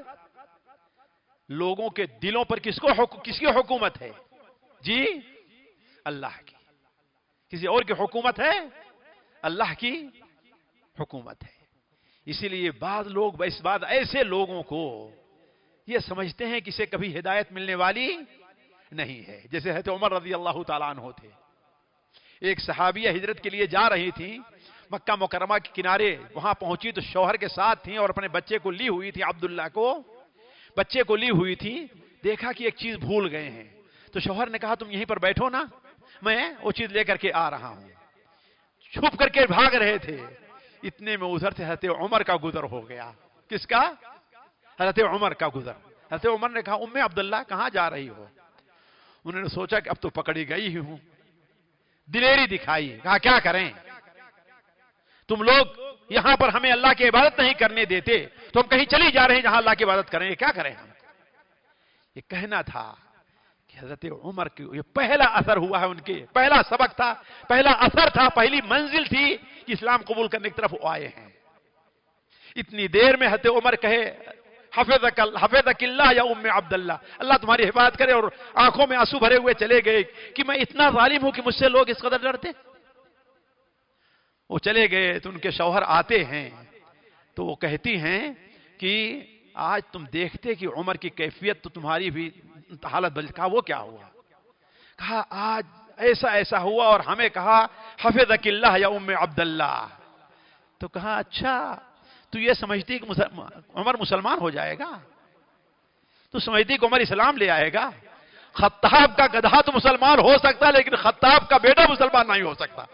لوگوں کے دلوں پر کس کی حکومت ہے؟ جی اللہ کی۔ کسی اور کی حکومت ہے؟ اللہ کی حکومت ہے۔ اسی لیے بعض لوگ اس بات ایسے لوگوں کو یہ سمجھتے ہیں کہ اسے کبھی ہدایت ملنے والی نہیں ہے۔ جیسے حضرت عمر رضی اللہ تعالیٰ عنہ تھے، ایک صحابیہ ہجرت کے لیے جا رہی تھی مکہ مکرمہ کے کنارے، وہاں پہنچی تو شوہر کے ساتھ تھیں اور اپنے بچے کو لی ہوئی تھی، عبداللہ کو، بچے کو لی ہوئی تھی۔ دیکھا کہ ایک چیز بھول گئے ہیں، تو شوہر نے کہا تم یہیں پر بیٹھو نا، میں وہ چیز لے کر کے آ رہا ہوں۔ چھپ کر کے بھاگ رہے تھے، اتنے میں ادھر سے حضرت عمر کا گزر ہو گیا۔ کس کا؟ حضرت عمر کا گزر۔ حضرت عمر نے کہا ام عبداللہ کہاں جا رہی ہو؟ انہوں نے سوچا کہ اب تو پکڑی گئی ہی ہوں، دلیری دکھائی، کہا کیا کریں، تم لوگ یہاں پر ہمیں اللہ کی عبادت نہیں کرنے دیتے تو ہم کہیں چلی جا رہے ہیں جہاں اللہ کی عبادت کریں، کیا کریں ہم؟ یہ کہنا تھا کہ حضرت عمر کی یہ پہلا اثر ہوا ہے، ان کے پہلا سبق تھا، پہلا اثر تھا، پہلی منزل تھی کہ اسلام قبول کرنے کی طرف وہ آئے ہیں۔ اتنی دیر میں حضرت عمر کہے حفظک اللہ یا ام عبداللہ، اللہ تمہاری حفاظت کرے، اور آنکھوں میں آنسو بھرے ہوئے چلے گئے کہ میں اتنا ظالم ہوں کہ مجھ سے لوگ اس قدر ڈرتے۔ وہ چلے گئے تو ان کے شوہر آتے ہیں تو وہ کہتی ہیں کہ آج تم دیکھتے کہ عمر کی کیفیت تو تمہاری بھی حالت بدل۔ کہا وہ کیا ہوا؟ کہا آج ایسا ایسا ہوا اور ہمیں کہا حفظک اللہ یا ام عبداللہ۔ تو کہا اچھا تو یہ سمجھتی کہ عمر مسلمان ہو جائے گا؟ تو سمجھتی کہ عمر اسلام لے آئے گا؟ خطاب کا گدھا تو مسلمان ہو سکتا ہے لیکن خطاب کا بیٹا مسلمان نہیں ہو سکتا۔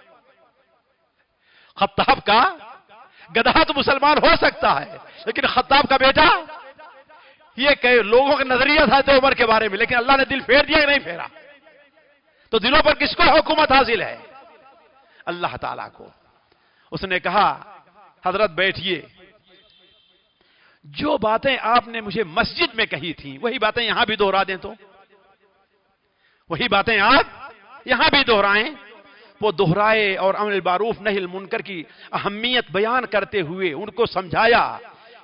خطاب کا گدھا تو مسلمان ہو سکتا ہے لیکن خطاب کا بیٹا، یہ کہ لوگوں کا نظریہ تھا تو عمر کے بارے میں، لیکن اللہ نے دل پھیر دیا کہ نہیں پھیرا؟ تو دلوں پر کس کو حکومت حاصل ہے؟ اللہ تعالیٰ کو۔ اس نے کہا حضرت بیٹھیے، جو باتیں آپ نے مجھے مسجد میں کہی تھیں وہی باتیں یہاں بھی دہرا دیں، تو وہی باتیں آپ یہاں بھی دہرائیں۔ وہ دہرائے اور امر بالمعروف نہی عن المنکر کی اہمیت بیان کرتے ہوئے ان کو سمجھایا۔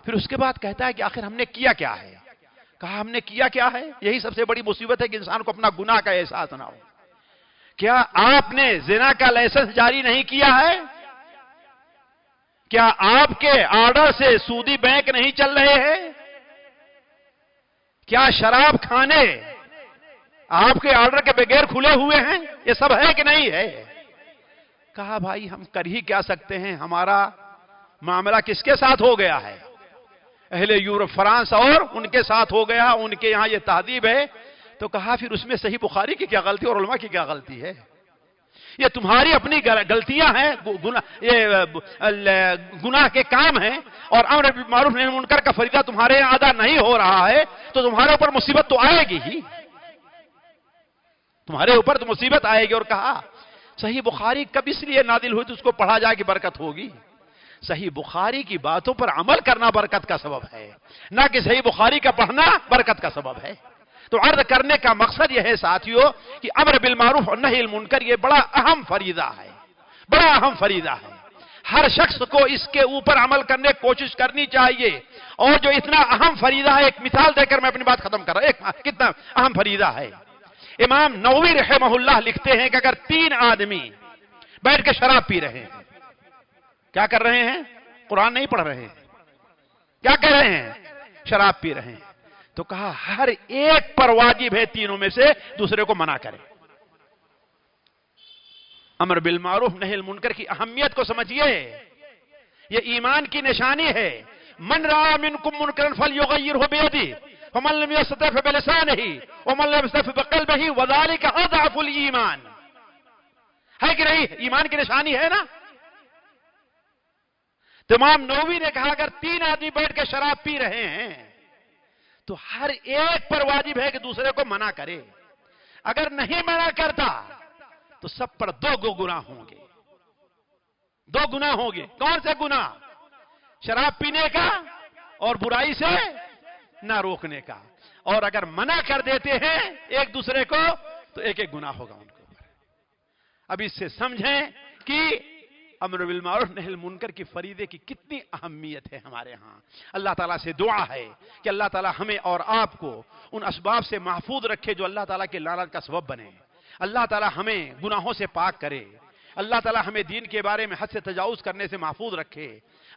پھر اس کے بعد کہتا ہے کہ آخر ہم نے کیا کیا ہے؟ کہا ہم نے کیا کیا ہے؟ یہی سب سے بڑی مصیبت ہے کہ انسان کو اپنا گناہ کا احساس نہ ہو۔ کیا آپ نے زنا کا لائسنس جاری نہیں کیا ہے؟ کیا آپ کے آرڈر سے سودی بینک نہیں چل رہے ہیں؟ کیا شراب کھانے آپ کے آرڈر کے بغیر کھلے ہوئے ہیں؟ یہ سب ہے کہ نہیں ہے؟ کہا بھائی ہم کر ہی کیا سکتے ہیں، ہمارا معاملہ کس کے ساتھ ہو گیا ہے؟ اہل یورپ فرانس اور ان کے ساتھ ہو گیا، ان کے یہاں یہ تہذیب ہے۔ تو کہا پھر اس میں صحیح بخاری کی کیا غلطی اور علماء کی کیا غلطی ہے؟ یہ تمہاری اپنی غلطیاں ہیں، یہ گناہ کے کام ہیں، اور امر بالمعروف نہی عن المنکر کا فریضہ تمہارے یہاں ادا نہیں ہو رہا ہے تو تمہارے اوپر مصیبت تو آئے گی ہی، تمہارے اوپر تو مصیبت آئے گی۔ اور کہا صحیح بخاری کب اس لیے نازل ہوئی تو اس کو پڑھا جائے کہ برکت ہوگی؟ صحیح بخاری کی باتوں پر عمل کرنا برکت کا سبب ہے، نہ کہ صحیح بخاری کا پڑھنا برکت کا سبب ہے۔ تو عرض کرنے کا مقصد یہ ہے ساتھیوں کہ امر بالمعروف اور نہی عن المنکر یہ بڑا اہم فریضہ ہے، بڑا اہم فریضہ ہے۔ ہر شخص کو اس کے اوپر عمل کرنے کی کوشش کرنی چاہیے، اور جو اتنا اہم فریضہ ہے، ایک مثال دے کر میں اپنی بات ختم کر رہا ہوں، کتنا اہم فریضہ ہے۔ امام نووی رحمہ اللہ لکھتے ہیں کہ اگر 3 آدمی بیٹھ کے شراب پی رہے ہیں، کیا کر رہے ہیں؟ قرآن نہیں پڑھ رہے ہیں، کیا کر رہے ہیں؟ شراب پی رہے ہیں، تو کہا ہر ایک پر واجب ہے تینوں میں سے دوسرے کو منع کرے۔ امر بالمعروف نہی عن المنکر کی اہمیت کو سمجھیے، یہ ایمان کی نشانی ہے۔ من رأى منكم منكرا فليغيره بيده فمن لم يستطع فبلسانه ومن لم يستطع بقلبه وذلك اضعف الایمان. ہے کہ نہیں؟ ایمان کی نشانی ہے نا. امام نووی نے کہا اگر 3 آدمی بیٹھ کے شراب پی رہے ہیں تو ہر ایک پر واجب ہے کہ دوسرے کو منع کرے. اگر نہیں منع کرتا تو سب پر 2 گناہ ہوں گے. 2 گناہ ہوں گے. کون سے گناہ؟ شراب پینے کا اور برائی سے نہ روکنے کا. اور اگر منع کر دیتے ہیں ایک دوسرے کو تو ایک گناہ ہوگا ان کے اوپر. اب اس سے سمجھیں کہ امر بالمعروف نہی عن المنکر کی فریضے کی کتنی اہمیت ہے ہمارے ہاں. اللہ تعالیٰ سے دعا ہے کہ اللہ تعالیٰ ہمیں اور آپ کو ان اسباب سے محفوظ رکھے جو اللہ تعالیٰ کے لعنت کا سبب بنے. اللہ تعالیٰ ہمیں گناہوں سے پاک کرے. اللہ تعالیٰ ہمیں دین کے بارے میں حد سے تجاوز کرنے سے محفوظ رکھے.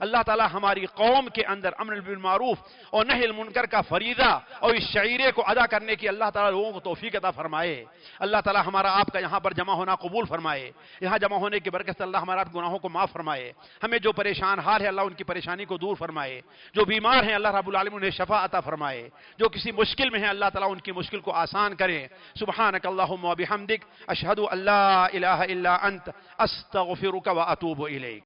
اللہ تعالیٰ ہماری قوم کے اندر امر بالمعروف اور نہی عن المنکر کا فریضہ اور اس شعیرے کو ادا کرنے کی اللہ تعالیٰ لوگوں کو توفیق عطا فرمائے. اللہ تعالیٰ ہمارا آپ کا یہاں پر جمع ہونا قبول فرمائے. یہاں جمع ہونے کی برکت سے اللہ ہمارا آپ گناہوں کو معاف فرمائے. ہمیں جو پریشان حال ہے اللہ ان کی پریشانی کو دور فرمائے. جو بیمار ہیں اللہ رب العالمین انہیں شفا عطا فرمائے. جو کسی مشکل میں ہیں اللہ تعالیٰ ان کی مشکل کو آسان کرے. سبحانک اللہم و بحمدک اشہد ان لا الہ الا انت استغفرک و اتوب الیک.